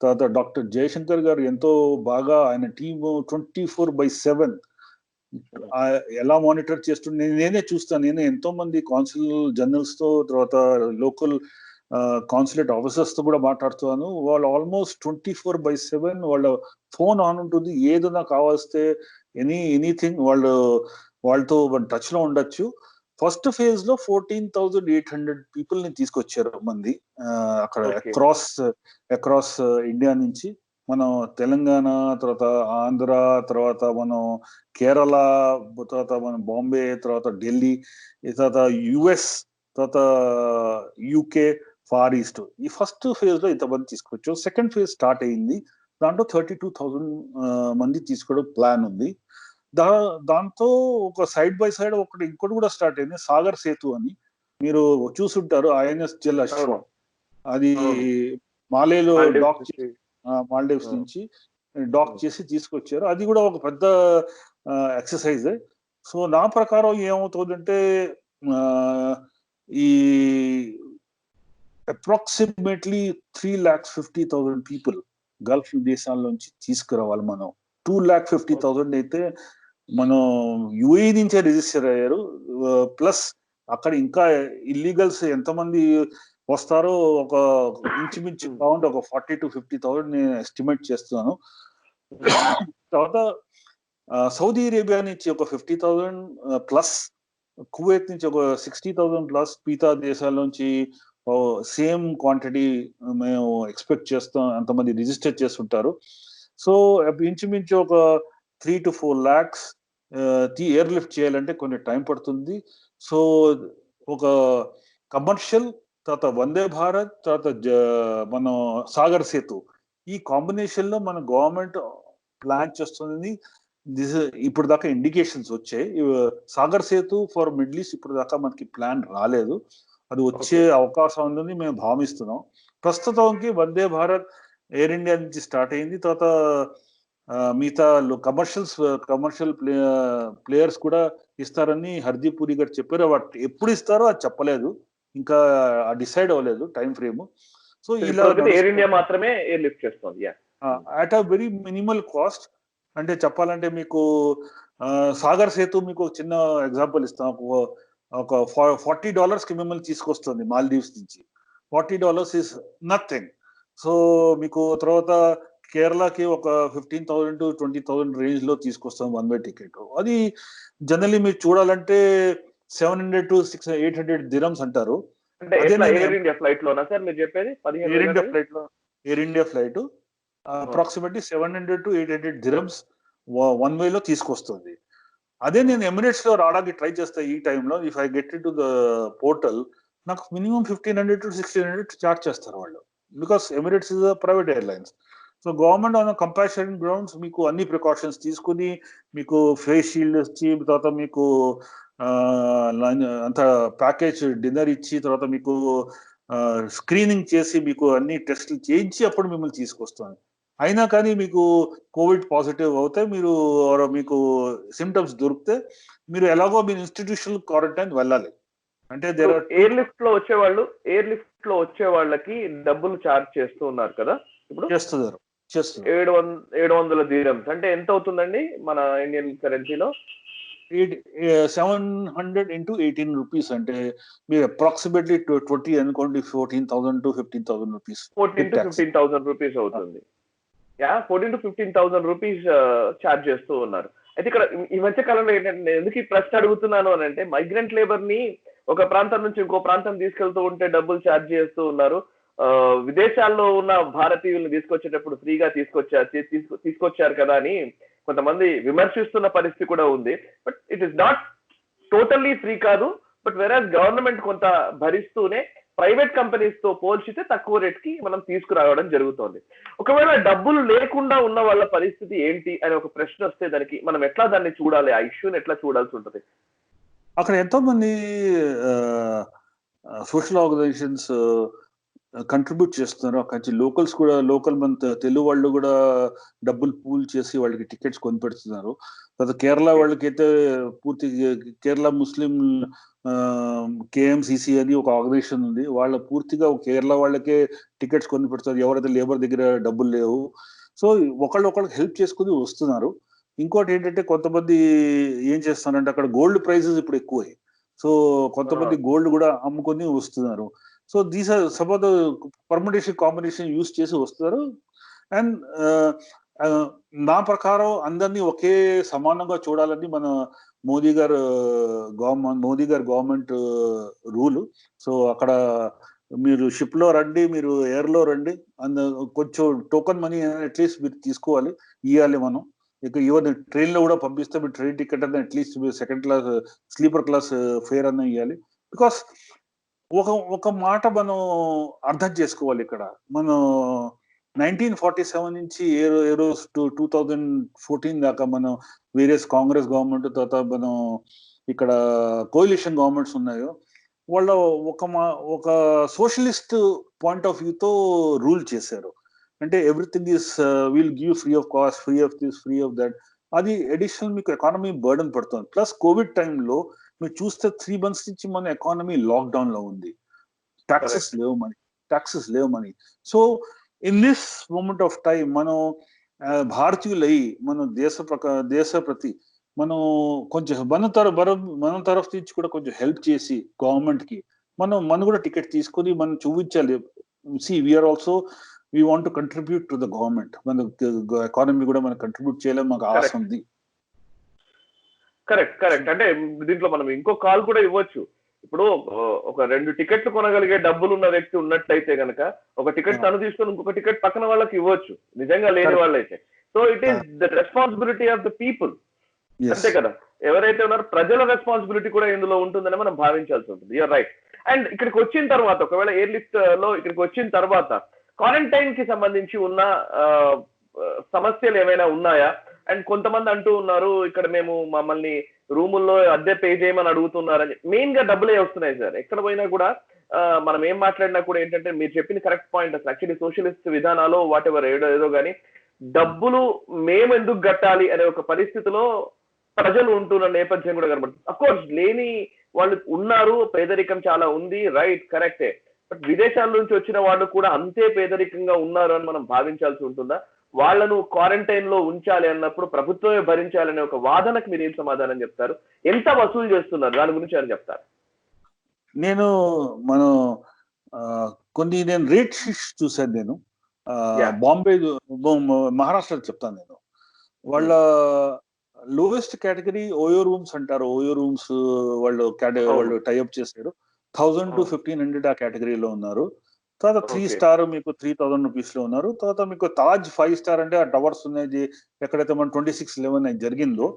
తర్వాత డాక్టర్ జయశంకర్ గారు ఎంతో బాగా ఆయన టీము 24/7 ఎలా మానిటర్ చేస్తుండే నేనే చూస్తాను. నేనే ఎంతో మంది కాన్సుల్ జనరల్స్ తో, తర్వాత లోకల్ కాన్సులేట్ ఆఫీసర్స్ తో కూడా మాట్లాడుతున్నాను. వాళ్ళు ఆల్మోస్ట్ 24/7 వాళ్ళ ఫోన్ ఆన్ ఉంటుంది. ఏదైనా కావాల్స్తే ఎనీథింగ్ వాళ్ళతో టచ్ లో ఉండొచ్చు. ఫస్ట్ ఫేజ్ లో 14,800 పీపుల్ ని తీసుకొచ్చారు మంది అక్కడ అక్రాస్ ఇండియా నుంచి. మనం తెలంగాణ, తర్వాత ఆంధ్ర, తర్వాత మనం కేరళ, తర్వాత మనం బాంబే, తర్వాత ఢిల్లీ, తర్వాత యుఎస్, తర్వాత యూకే, ఫార్ ఈస్ట్. ఈ ఫస్ట్ ఫేజ్ లో ఇంతమంది తీసుకొచ్చు. సెకండ్ ఫేజ్ స్టార్ట్ అయింది, దాంట్లో 32,000 మంది తీసుకోవడం ప్లాన్ ఉంది. దాంతో ఒక సైడ్ బై సైడ్ ఇంకోటి కూడా స్టార్ట్ అయింది, సాగర్ సేతు అని. మీరు చూసుంటారు, ఐఎన్ఎస్ జల్ అశ్వ, అది మాలేలో డాక్ మాల్డీవ్స్ నుంచి డాక్ చేసి తీసుకొచ్చారు. అది కూడా ఒక పెద్ద ఎక్సర్సైజ్. సో నా ప్రకారం ఏమవుతుందంటే ఈ అప్రాక్సిమేట్లీ 3,50,000 పీపుల్ గల్ఫ్ దేశాల నుంచి తీసుకురావాలి మనం. 2,50,000 అయితే మనం యుఏ నుంచే రిజిస్టర్ అయ్యారు. ప్లస్ అక్కడ ఇంకా ఇల్లీగల్స్ ఎంతమంది వస్తారో ఒక ఇంచుమించు కౌంట్ ఒక 40,000 to 50,000 నేను ఎస్టిమేట్ చేస్తున్నాను. తర్వాత సౌదీ అరేబియా నుంచి ఒక 50,000 ప్లస్, కువైట్ నుంచి ఒక 60,000 ప్లస్, మిగతా దేశాల నుంచి సేమ్ క్వాంటిటీ మేము ఎక్స్పెక్ట్ చేస్తాం, అంతమంది రిజిస్టర్ చేస్తుంటారు. సో ఇంచుమించు ఒక 3 to 4 lakhs ఎయిర్ లిఫ్ట్ చేయాలంటే కొన్ని టైం పడుతుంది. సో ఒక కమర్షియల్, తర్వాత వందే భారత్, తర్వాత మనం సాగర్ సేతు, ఈ కాంబినేషన్ లో మన గవర్నమెంట్ ప్లాన్ చేస్తుంది. ఇప్పుడు దాకా ఇండికేషన్స్ వచ్చాయి. Sagar Setu for middle east ఇప్పుడు దాకా మనకి ప్లాన్ రాలేదు, అది వచ్చే అవకాశం ఉందని మేము భావిస్తున్నాం. ప్రస్తుతానికి వందే భారత్ ఎయిర్ ఇండియా నుంచి స్టార్ట్ అయింది. తర్వాత మిగతా కమర్షియల్ ప్లేయర్స్ కూడా ఇస్తారని హర్దీప్ పురి గారు చెప్పారు. వాటి ఎప్పుడు ఇస్తారో అది చెప్పలేదు, ఇంకా డిసైడ్ అవ్వలేదు టైం ఫ్రేమ్. సో ఇలా ఎయిర్ ఇండియా మాత్రమే ఎయిర్ లిఫ్ట్ చేస్తుంది at a very minimal cost. అంటే చెప్పాలంటే మీకు సాగర్ సేతు మీకు చిన్న ఎగ్జాంపుల్ ఇస్తాం. ఒక $40 కి మిమ్మల్ని తీసుకొస్తుంది మాల్దీవ్స్ నుంచి. $40 ఇస్ నథింగ్. సో మీకు తర్వాత కేరళకి ఒక 15,000 to 20,000 రేంజ్ లో తీసుకొస్తాం వన్ వే టికెట్. అది జనరల్లీ మీరు చూడాలంటే 700 to 800 dirhams అంటారు. ఎయిర్ ఇండియా ఫ్లైట్ లోనా సార్ మీరు చెప్పేది? Air India flight approximately 700 to 800 dirhams one way లో తీసుకొస్తుంది. అదే నేను ఎమిరేట్స్ లో రావడానికి ట్రై చేస్తా ఈ టైంలో. If I get in to the portal, నాకు మినిమం 1,500 to 1,600 చార్జ్ చేస్తారు వాళ్ళు, because Emirates is private airlines. So government on compassion grounds మీకు అన్ని ప్రికాషన్స్ తీసుకుని మీకు ఫేస్ షీల్డ్ ఇచ్చి, తర్వాత మీకు అంత ప్యాకేజ్ డిన్నర్ ఇచ్చి, తర్వాత మీకు స్క్రీనింగ్ చేసి, మీకు అన్ని టెస్టులు చేయించి అప్పుడు మిమ్మల్ని తీసుకొస్తాను. అయినా కానీ మీకు కోవిడ్ పాజిటివ్ అవుతే మీకు సిమ్టమ్స్ దొరికితే మీరు ఎలాగో మీరు ఇన్స్టిట్యూషనల్ క్వారంటైన్ వెళ్ళాలి. అంటే ఎయిర్ లిఫ్ట్ లో వచ్చే వాళ్ళకి డబ్బులు చార్జ్ చేస్తూ ఉన్నారు కదా ఇప్పుడు? చేస్తున్నారు 700 dirhams అంటే ఎంత అవుతుందండి మన ఇండియన్ కరెన్సీలో? 700 into 18 rupees అంటే మీరు అప్రాక్సిమేట్లీ 20 అనుకోండి, 14,000 to 15,000 rupees. 14 to 15,000 rupees అవుతుంది. 14 to 15,000 rupees చార్జ్ చేస్తూ ఉన్నారు. అయితే ఇక్కడ ఈ మధ్య కాలంలో ఏంటంటే, ఎందుకు ఈ ప్రశ్న అడుగుతున్నాను అని అంటే, మైగ్రెంట్ లేబర్ ని ఒక ప్రాంతం నుంచి ఇంకో ప్రాంతం తీసుకెళ్తూ ఉంటే డబ్బులు చార్జ్ చేస్తూ ఉన్నారు. విదేశాల్లో ఉన్న భారతీయుల్ని తీసుకొచ్చేటప్పుడు ఫ్రీగా తీసుకొచ్చారు కదా అని కొంతమంది విమర్శిస్తున్న పరిస్థితి కూడా ఉంది. But it is not totally free కాదు, బట్ వెరాజ్ గవర్నమెంట్ కొంత భరిస్తూనే ప్రైవేట్ కంపెనీస్ తో పోల్చితే తక్కువ రేట్ కి మనం తీసుకురావడం జరుగుతోంది. ఒకవేళ డబ్బులు లేకుండా ఉన్న వాళ్ళ పరిస్థితి ఏంటి అని ఒక ప్రశ్న వస్తే దానికి మనం ఎట్లా దాన్ని చూడాలి, ఆ ఇష్యూని ఎట్లా చూడాల్సి ఉంటుంది? అక్కడ ఎంతో మంది సోషల్ ఆర్గనైజేషన్స్ కంట్రిబ్యూట్ చేస్తున్నారు. అక్కడ లోకల్స్ కూడా, లోకల్ మన తెలుగు వాళ్ళు కూడా డబ్బులు పూల్ చేసి వాళ్ళకి టికెట్స్ కొనిపెడుతున్నారు. తర్వాత కేరళ వాళ్ళకైతే పూర్తి కేరళ ముస్లిం కేఎంసిసి అని ఒక ఆర్గనైజేషన్ ఉంది. వాళ్ళ పూర్తిగా కేరళ వాళ్ళకే టికెట్స్ కొని పెడతారు ఎవరైతే లేబర్ దగ్గర డబ్బులు లేవు. సో ఒకళ్ళకి హెల్ప్ చేసుకుని వస్తున్నారు. ఇంకోటి ఏంటంటే కొంతమంది ఏం చేస్తున్నారంటే అక్కడ గోల్డ్ ప్రైజెస్ ఇప్పుడు ఎక్కువై, సో కొంతమంది గోల్డ్ కూడా అమ్ముకొని వస్తున్నారు. So these are some of the permutation combination use చేసి వస్తున్నారు. అండ్ నా ప్రకారం అందరినీ ఒకే సమానంగా చూడాలని మన మోదీ గారు గవర్నమెంట్ రూల్. సో అక్కడ మీరు షిప్ లో రండి, మీరు ఎయిర్ లో రండి, కొంచెం టోకన్ మనీ అట్లీస్ట్ మీరు తీసుకోవాలి, ఇవ్వాలి మనం. ఇక ఈవెన్ ట్రైన్ లో కూడా పంపిస్తే మీరు ట్రైన్ టికెట్ అన్న అట్లీస్ట్ మీరు second class sleeper class fair అన్న ఇవ్వాలి. బికాస్ ఒక మాట మనం అర్థం చేసుకోవాలి. ఇక్కడ మనం 1947 నుంచి ఏ రోజు 2014 దాకా మనం వేరియస్ కాంగ్రెస్ గవర్నమెంట్, తర్వాత మనం ఇక్కడ కోalition గవర్నమెంట్స్ ఉన్నాయో వాళ్ళ ఒక సోషలిస్ట్ పాయింట్ ఆఫ్ వ్యూతో రూల్ చేశారు. అంటే everything is will give free of cost, free of this, free of that. అది అడిషనల్ మీకు ఎకానమీ బర్డన్ పడుతుంది. ప్లస్ కోవిడ్ టైంలో మీరు చూస్తే 3 months నుంచి మన ఎకానమీ లాక్డౌన్ లో ఉంది. టాక్సెస్ లేవు money. So in this moment of time మనం భారతీయులై మన దేశ ప్రతి మనం కొంచెం మన తరఫు నుంచి కూడా కొంచెం హెల్ప్ చేసి గవర్నమెంట్ కి మనం కూడా టికెట్ తీసుకొని మనం చూపించాలి. We are also we want to contribute to the government. మన ఎకానమీ కూడా మనం కంట్రిబ్యూట్ చేయాలని మాకు ఆశ ఉంది. కరెక్ట్. అంటే దీంట్లో మనం ఇంకో కాల్ కూడా ఇవ్వచ్చు. ఇప్పుడు ఒక 2 టికెట్లు కొనగలిగే డబ్బులు ఉన్న వ్యక్తి ఉన్నట్లయితే గనక ఒక టికెట్ తను తీసుకొని ఇంకొక టికెట్ పక్కన వాళ్ళకి ఇవ్వచ్చు, నిజంగా లేని వాళ్ళైతే. So it is the responsibility of the people, అంతే కదా. ఎవరైతే ఉన్నారో ప్రజల రెస్పాన్సిబిలిటీ కూడా ఇందులో ఉంటుందని మనం భావించాల్సి ఉంటుంది. You're right. అండ్ ఇక్కడికి వచ్చిన తర్వాత, ఒకవేళ ఎయిర్ లిఫ్ట్ లో ఇక్కడికి వచ్చిన తర్వాత క్వారంటైన్ కి సంబంధించి ఉన్న సమస్యలు ఏమైనా ఉన్నాయా? అండ్ కొంతమంది అంటూ ఉన్నారు ఇక్కడ మేము మమ్మల్ని రూముల్లో అద్దె పే చేయమని అడుగుతున్నారని. మెయిన్ గా డబ్బులే వస్తున్నాయి సార్. ఎక్కడ పోయినా కూడా మనం ఏం మాట్లాడినా కూడా ఏంటంటే మీరు చెప్పిన కరెక్ట్ పాయింట్. అసలు యాక్చువల్లీ సోషలిస్ట్ విధానాలు వాట్ ఎవర్ ఏదో కానీ డబ్బులు మేము ఎందుకు కట్టాలి అనే ఒక పరిస్థితిలో ప్రజలు ఉంటున్న నేపథ్యం కూడా కనబడుతుంది. అఫ్కోర్స్ లేని వాళ్ళు ఉన్నారు, పేదరికం చాలా ఉంది, రైట్, కరెక్టే. బట్ విదేశాల నుంచి వచ్చిన వాళ్ళు కూడా అంతే పేదరికంగా ఉన్నారు అని మనం భావించాల్సి ఉంటుందా? వాళ్ళను క్వారంటైన్ లో ఉంచాలి అన్నప్పుడు ప్రభుత్వమే భరించాలనే ఒక వాదనకు మీరు ఏం సమాధానం చెప్తారు? ఎంత వసూలు చేస్తున్నారు దాని గురించి అని చెప్తారు? నేను రేట్ షీట్స్ చూసాను. నేను బాంబే, మహారాష్ట్ర చెప్తాను. నేను వాళ్ళ లోయెస్ట్ కేటగిరీ ఓయో రూమ్స్ అంటారు. ఓయో రూమ్స్ వాళ్ళు టైఅప్ చేశారు. 1000 to 1500 ఆ కేటగిరీలో ఉన్నారు. తర్వాత 3 star మీకు 3000 రూపీస్ లో ఉన్నారు. తర్వాత మీకు తాజ్ 5 star అంటే ఆ టవర్స్ ఉన్నాయి ఎక్కడైతే మన 2611 జరిగిందో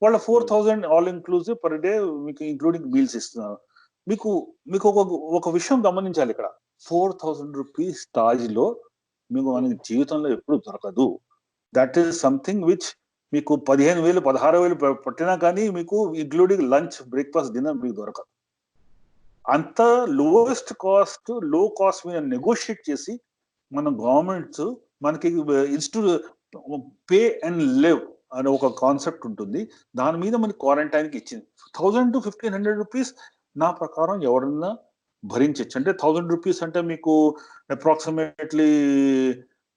వాళ్ళ 4000 ఆల్ ఇంక్లూజివ్ పర్ డే మీకు ఇంక్లూడింగ్ మీల్స్ ఇస్తున్నారు. మీకు ఒక విషయం గమనించాలి. ఇక్కడ 4000 రూపీస్ తాజ్ లో మీకు మనకి జీవితంలో ఎప్పుడు దొరకదు. దట్ ఈస్ సంథింగ్ విచ్ మీకు 15,000 16,000 పట్టినా కానీ మీకు ఇంక్లూడింగ్ లంచ్, బ్రేక్ఫాస్ట్, డిన్నర్ మీకు దొరకదు. అంత లోయెస్ట్ కాస్ట్, లో కాస్ట్ మీద నెగోషియేట్ చేసి మన గవర్నమెంట్స్ మనకి పే అండ్ లివ్ అనే ఒక కాన్సెప్ట్ ఉంటుంది. దాని మీద మనకి క్వారంటైన్ కి ఇచ్చింది. 1000 to 1500 రూపీస్ నా ప్రకారం ఎవరన్నా భరించచ్చు. అంటే 1000 రూపీస్ అంటే మీకు approximately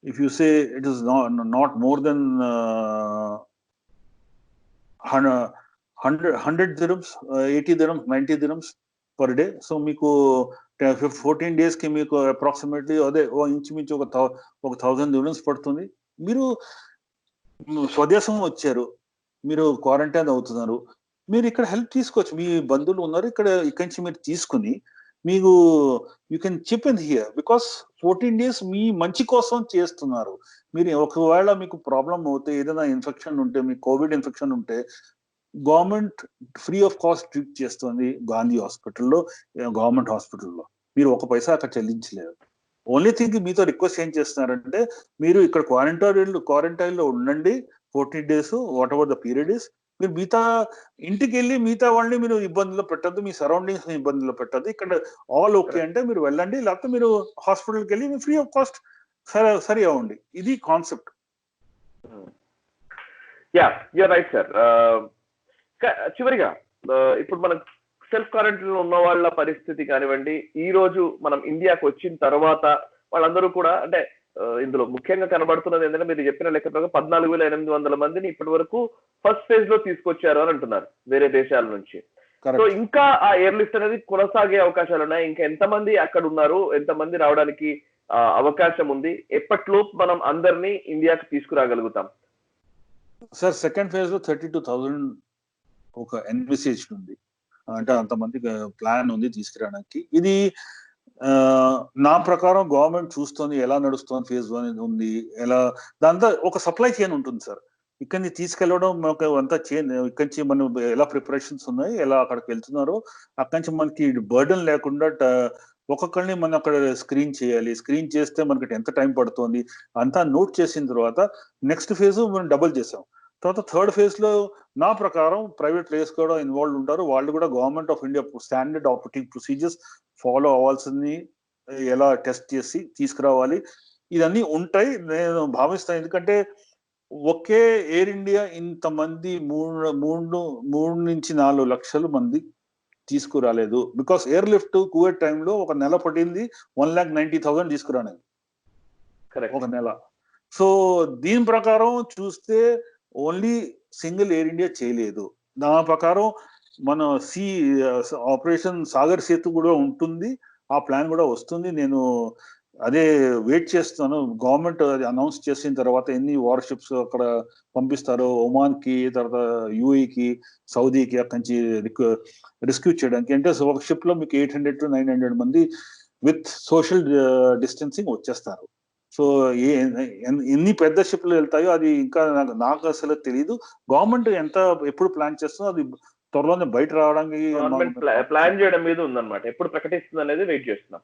if you say it is not more than 100 dirhams, 80 dirhams, 90 dirhams per day. So మీకు 14 days కి మీకు అప్రాక్సిమేట్లీ అదే ఇంచుమించు ఒక 1000 dirhams పడుతుంది. మీరు స్వదేశం వచ్చారు, మీరు క్వారంటైన్ అవుతున్నారు, మీరు ఇక్కడ హెల్ప్ తీసుకోవచ్చు. మీ బంధువులు ఉన్నారు ఇక్కడి నుంచి మీరు తీసుకుని మీకు you can chip in here. Because 14 days మీ మంచి కోసం చేస్తున్నారు. మీరు ఒకవేళ మీకు ప్రాబ్లం అవుతే, ఏదైనా ఇన్ఫెక్షన్ ఉంటే, మీకు కోవిడ్ ఇన్ఫెక్షన్ ఉంటే government free of cost treat చేస్తుంది గాంధీ హాస్పిటల్లో, గవర్నమెంట్ హాస్పిటల్లో. మీరు ఒక పైసా అక్కడ చెల్లించలేరు. ఓన్లీ థింగ్ మీతో రిక్వెస్ట్ ఏం చేస్తున్నారంటే, మీరు ఇక్కడ క్వారంటైన్లో ఉండండి 14 days, what ever the period is. మీరు మిగతా ఇంటికి వెళ్ళి మిగతా వాళ్ళని మీరు ఇబ్బందుల్లో పెట్టద్దు, మీ సరౌండింగ్స్ ఇబ్బందుల్లో పెట్టద్దు. ఇక్కడ ఆల్ ఓకే అంటే మీరు వెళ్ళండి, లేకపోతే మీరు హాస్పిటల్కి వెళ్ళి మీరు ఫ్రీ ఆఫ్ కాస్ట్ సరి అవ్వండి. ఇది కాన్సెప్ట్. You're right sir. చివరిగా ఇప్పుడు మనం సెల్ఫ్ క్వారంటైన్ లో ఉన్న వాళ్ళ పరిస్థితి కానివ్వండి, ఈ రోజు మనం ఇండియాకు వచ్చిన తర్వాత వాళ్ళందరూ కూడా అంటే ఇందులో ముఖ్యంగా కనబడుతున్నది ఏంటంటే, మీరు చెప్పిన లెక్క ప్రకారం 14,800 మందిని ఇప్పటి వరకు ఫస్ట్ ఫేజ్ లో తీసుకొచ్చారు అని అంటున్నారు వేరే దేశాల నుంచి. సో ఇంకా ఆ ఎయిర్ లిఫ్ట్ అనేది కొనసాగే అవకాశాలు ఉన్నాయి. ఇంకా ఎంతమంది అక్కడ ఉన్నారు, ఎంతమంది రావడానికి అవకాశం ఉంది, ఎప్పటిలోపు మనం అందరినీ ఇండియాకి తీసుకురాగలుగుతాం? సార్ సెకండ్ ఫేజ్ లో 32,000 ఒక ఎన్విసేజ్ ఉంది, అంటే అంతమంది ప్లాన్ ఉంది తీసుకురావడానికి. ఇది నా ప్రకారం గవర్నమెంట్ చూస్తుంది ఎలా నడుస్తుంది, ఫేజ్ 1 ఉంది ఎలా, దాంతో ఒక సప్లై చైన్ ఉంటుంది సార్. ఇక్కడి నుంచి తీసుకెళ్ళడం మనకు అంతా చైన్, ఇక్కడి నుంచి మనం ఎలా ప్రిపరేషన్స్ ఉన్నాయి, ఎలా అక్కడికి వెళ్తున్నారో, అక్కడి నుంచి మనకి బర్డన్ లేకుండా ఒక్కొక్కరిని మనం అక్కడ స్క్రీన్ చేయాలి. స్క్రీన్ చేస్తే మనకి ఎంత టైం పడుతుంది అంతా నోట్ చేసిన తర్వాత నెక్స్ట్ ఫేజ్ మనం డబుల్ చేసాం. తర్వాత థర్డ్ ఫేజ్ లో నా ప్రకారం ప్రైవేట్ ప్లేయర్స్ కూడా ఇన్వాల్వ్ ఉంటారు. వాళ్ళు కూడా government of India standard operating procedures follow అవ్వాల్సింది, ఎలా టెస్ట్ చేసి తీసుకురావాలి, ఇవన్నీ ఉంటాయి నేను భావిస్తాను. ఎందుకంటే ఒకే ఎయిర్ ఇండియా ఇంతమంది 3 నుంచి 4 లక్షల మంది తీసుకురాలేదు. బికాస్ ఎయిర్ లిఫ్ట్ కువైట్ టైంలో ఒక నెల పడింది 1,90,000 తీసుకురాలేదు ఒక నెల. సో దీని ప్రకారం చూస్తే ఓన్లీ సింగిల్ ఎయిర్ ఇండియా చేయలేదు. దాని ప్రకారం మన ఆపరేషన్ సాగర్ సేతు కూడా ఉంటుంది, ఆ ప్లాన్ కూడా వస్తుంది. నేను అదే వెయిట్ చేస్తాను. గవర్నమెంట్ అది అనౌన్స్ చేసిన తర్వాత ఎన్ని వార్షిప్స్ అక్కడ పంపిస్తారో, ఒమాన్ కి, తర్వాత యూఏకి, సౌదీకి, అక్కడి నుంచి రెస్క్యూ చేయడానికి. అంటే ఒక షిప్ లో మీకు 800 to 900 మంది విత్ సోషల్ డిస్టెన్సింగ్ వచ్చేస్తారు. సో ఎన్ని పెద్ద షిప్లు వెళ్తాయో అది ఇంకా నాకు అసలు తెలియదు. గవర్నమెంట్ ఎప్పుడు ప్లాన్ చేస్తుందో అది త్వరలోనే బయట రావడానికి ప్లాన్ చేయడం మీద ఉందన్నమాట. ఎప్పుడు ప్రకటిస్తుంది అనేది వెయిట్ చేస్తున్నాం.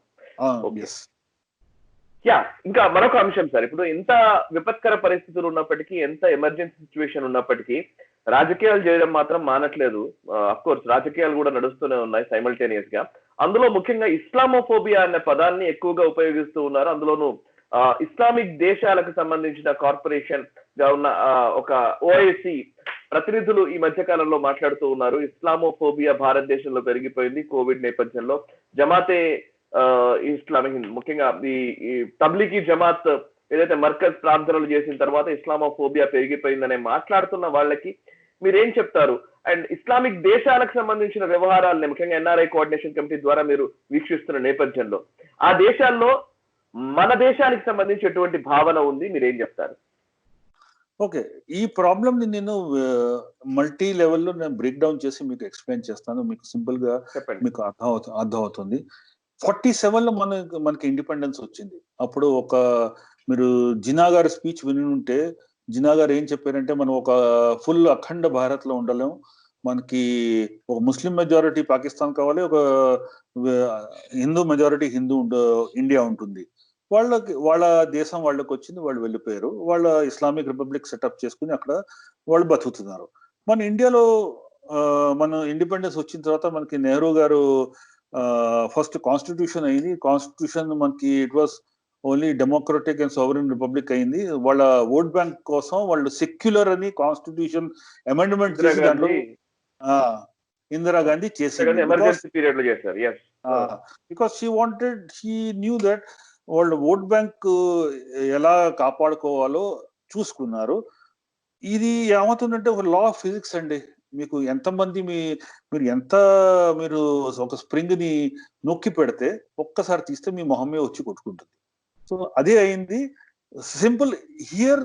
ఇంకా మరొక అంశం సార్, ఇప్పుడు ఎంత విపత్కర పరిస్థితులు ఉన్నప్పటికీ, ఎంత ఎమర్జెన్సీ సిచ్యువేషన్ ఉన్నప్పటికీ రాజకీయాలు చేయడం మాత్రం మానట్లేదు. అఫ్ కోర్స్ రాజకీయాలు కూడా నడుస్తూనే ఉన్నాయి సైమల్టేనియస్ గా. అందులో ముఖ్యంగా ఇస్లామోఫోబియా అనే పదాన్ని ఎక్కువగా ఉపయోగిస్తూ ఉన్నారు. అందులోనూ ఇస్లామిక్ దేశాలకు సంబంధించిన కార్పొరేషన్ గా ఉన్న ఒక ఓఐసి ప్రతినిధులు ఈ మధ్య కాలంలో మాట్లాడుతూ ఉన్నారు. ఇస్లామోఫోబియా భారతదేశంలో పెరిగిపోయింది కోవిడ్ నేపథ్యంలో. జమాతే ఇస్లామిక్, ముఖ్యంగా ఈ తబ్లిగీ జమాత్ ఏదైతే మర్కజ్ ప్రార్థనలు చేసిన తర్వాత ఇస్లామోఫోబియా పెరిగిపోయిందనే మాట్లాడుతున్న వాళ్ళకి మీరేం చెప్తారు? అండ్ ఇస్లామిక్ దేశాలకు సంబంధించిన వ్యవహారాలని ముఖ్యంగా ఎన్ఆర్ఐ కోఆర్డినేషన్ కమిటీ ద్వారా మీరు వీక్షిస్తున్న నేపథ్యంలో ఆ దేశాల్లో మన దేశానికి సంబంధించి ఎటువంటి భావన ఉంది, మీరేం చెప్తారు? ఓకే, ఈ ప్రాబ్లమ్ ని నేను మల్టీ లెవెల్లో నేను బ్రేక్ డౌన్ చేసి మీకు ఎక్స్ప్లెయిన్ చేస్తాను. మీకు సింపుల్ గా మీకు అర్థం అవుతుంది. 47లో మనకి ఇండిపెండెన్స్ వచ్చింది. అప్పుడు మీరు జిన్నా గారి స్పీచ్ విని ఉంటే, జిన్నా గారు ఏం చెప్పారంటే, మనం ఒక ఫుల్ అఖండ భారత్ లో ఉండలేం, మనకి ఒక ముస్లిం మెజారిటీ పాకిస్తాన్ కావాలి, ఒక హిందూ మెజారిటీ ఇండియా ఉంటుంది. వాళ్ళ దేశం వాళ్ళకి వచ్చింది, వాళ్ళు వెళ్ళిపోయారు. వాళ్ళ ఇస్లామిక్ రిపబ్లిక్ సెటప్ చేసుకుని అక్కడ వాళ్ళు బతుకుతున్నారు. మన ఇండియాలో మన ఇండిపెండెన్స్ వచ్చిన తర్వాత మనకి నెహ్రూ గారు ఫస్ట్ కాన్స్టిట్యూషన్ అయింది. కాన్స్టిట్యూషన్ మనకి it was only democratic and sovereign republic అయింది. వాళ్ళ ఓట్ బ్యాంక్ కోసం వాళ్ళు సెక్యులర్ అని కాన్స్టిట్యూషన్ అమెండ్మెంట్ చేసి దాంట్లో ఇందిరాగాంధీ చేసింది. బికాస్ షీ న్యూ దట్ వాళ్ళు ఓట్ బ్యాంక్ ఎలా కాపాడుకోవాలో చూసుకున్నారు. ఇది ఏమవుతుందంటే ఒక లా ఆఫ్ ఫిజిక్స్ అండి. మీకు ఎంతమంది మీరు ఒక స్ప్రింగ్ ని నొక్కి పెడితే ఒక్కసారి తీస్తే మీ మొహమే వచ్చి కొట్టుకుంటుంది. సో అదే అయింది. Simple here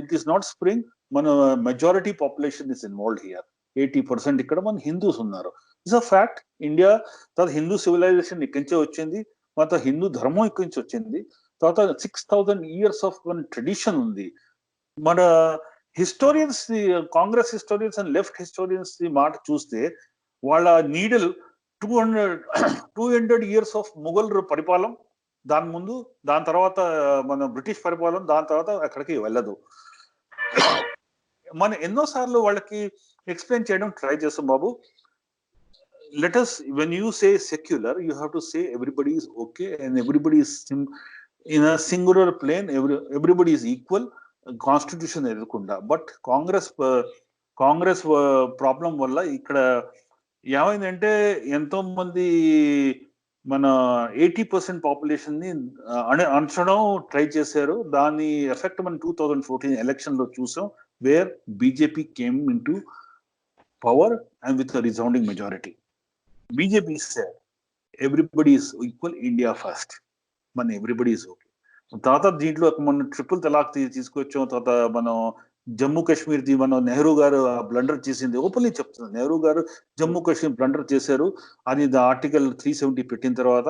it is not spring, మన majority population is involved here. 80% ఇక్కడ మన హిందూస్ ఉన్నారు. It's a fact. ఇండియా తర్వాత హిందూ సివిలైజేషన్ ఇక్కడి నుంచే వచ్చింది, తర్వాత హిందూ ధర్మం ఇక్కడి నుంచి వచ్చింది, తర్వాత 6,000 years ఆఫ్ ట్రెడిషన్ ఉంది. మన historians, Congress historians and left historians మాట చూస్తే వాళ్ళ నీడల్ 200 ఇయర్స్ ఆఫ్ ముఘల్ పరిపాలన, దాని ముందు, దాని తర్వాత మన బ్రిటిష్ పరిపాలన, దాని తర్వాత అక్కడికి వెళ్ళదు. మనం ఎన్నోసార్లు వాళ్ళకి ఎక్స్ప్లెయిన్ చేయడం ట్రై చేస్తాం బాబు. let us, when you say secular, you have to say everybody is okay and everybody is in a singular plane, everybody is equal, constitution ఎదుర్కొండా. బట్ కాంగ్రెస్ ప్రాబ్లం వల్ల ఇక్కడ ఏమైందంటే ఎంతో మంది మన 80% పాపులేషన్ ని అంచడం ట్రై చేశారు. దాని ఎఫెక్ట్ మనం 2014 ఎలక్షన్ లో చూసాం, where BJP came into power and with resounding majority. BJP said everybody is equal, India first, మన ఎవ్రీబడి ఈజ్ ఓకే. తర్వాత దీంట్లో మనం ట్రిపుల్ తలాక్ తీసుకొచ్చాం. తర్వాత మనం జమ్మూ కాశ్మీర్ ది మనం నెహ్రూ గారు బ్లండర్ చేసింది, ఓపెన్లీ చెప్తున్నారు, నెహ్రూ గారు జమ్మూ కాశ్మీర్ బ్లండర్ చేశారు. అది ఆర్టికల్ 370 పెట్టిన తర్వాత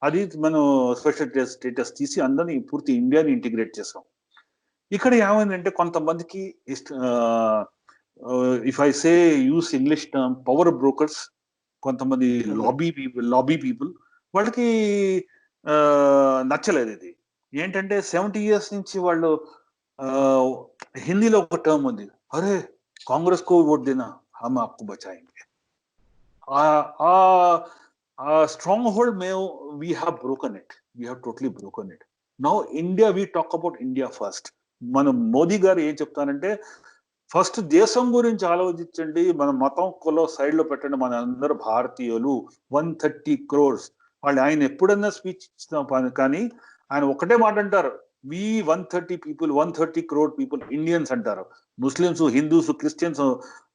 అది మనం స్పెషల్ స్టేటస్ తీసి అందరినీ పూర్తి ఇండియాని ఇంటిగ్రేట్ చేసాం. ఇక్కడ ఏమైందంటే కొంతమందికి if I say use English term, power brokers, కొంతమంది లాబీ పీపుల్, వాళ్ళకి నచ్చలేదు ఇది. ఏంటంటే 70 years నుంచి వాళ్ళు హిందీలో ఒక టర్మ్ ఉంది, అరే కాంగ్రెస్ కో ఓట్ దేనా హమ్ ఆప్కో బచాయేంగే. ఆ స్ట్రాంగ్ హోల్డ్ మేము we have broken it, we have totally broken it. Now India, we talk about India first. మనం మోదీ గారు ఏం చెప్తానంటే, ఫస్ట్ దేశం గురించి ఆలోచించండి, మన మతం కులం సైడ్ లో పెట్టండి, మన అందరూ భారతీయులు 130 crores. వాళ్ళు ఆయన ఎప్పుడన్నా స్పీచ్ ఇచ్చిన కానీ ఆయన ఒకటే మాట అంటారు, we 130 people, 130 crore people Indians అంటారు. ముస్లిమ్స్, హిందూస్, క్రిస్టియన్స్,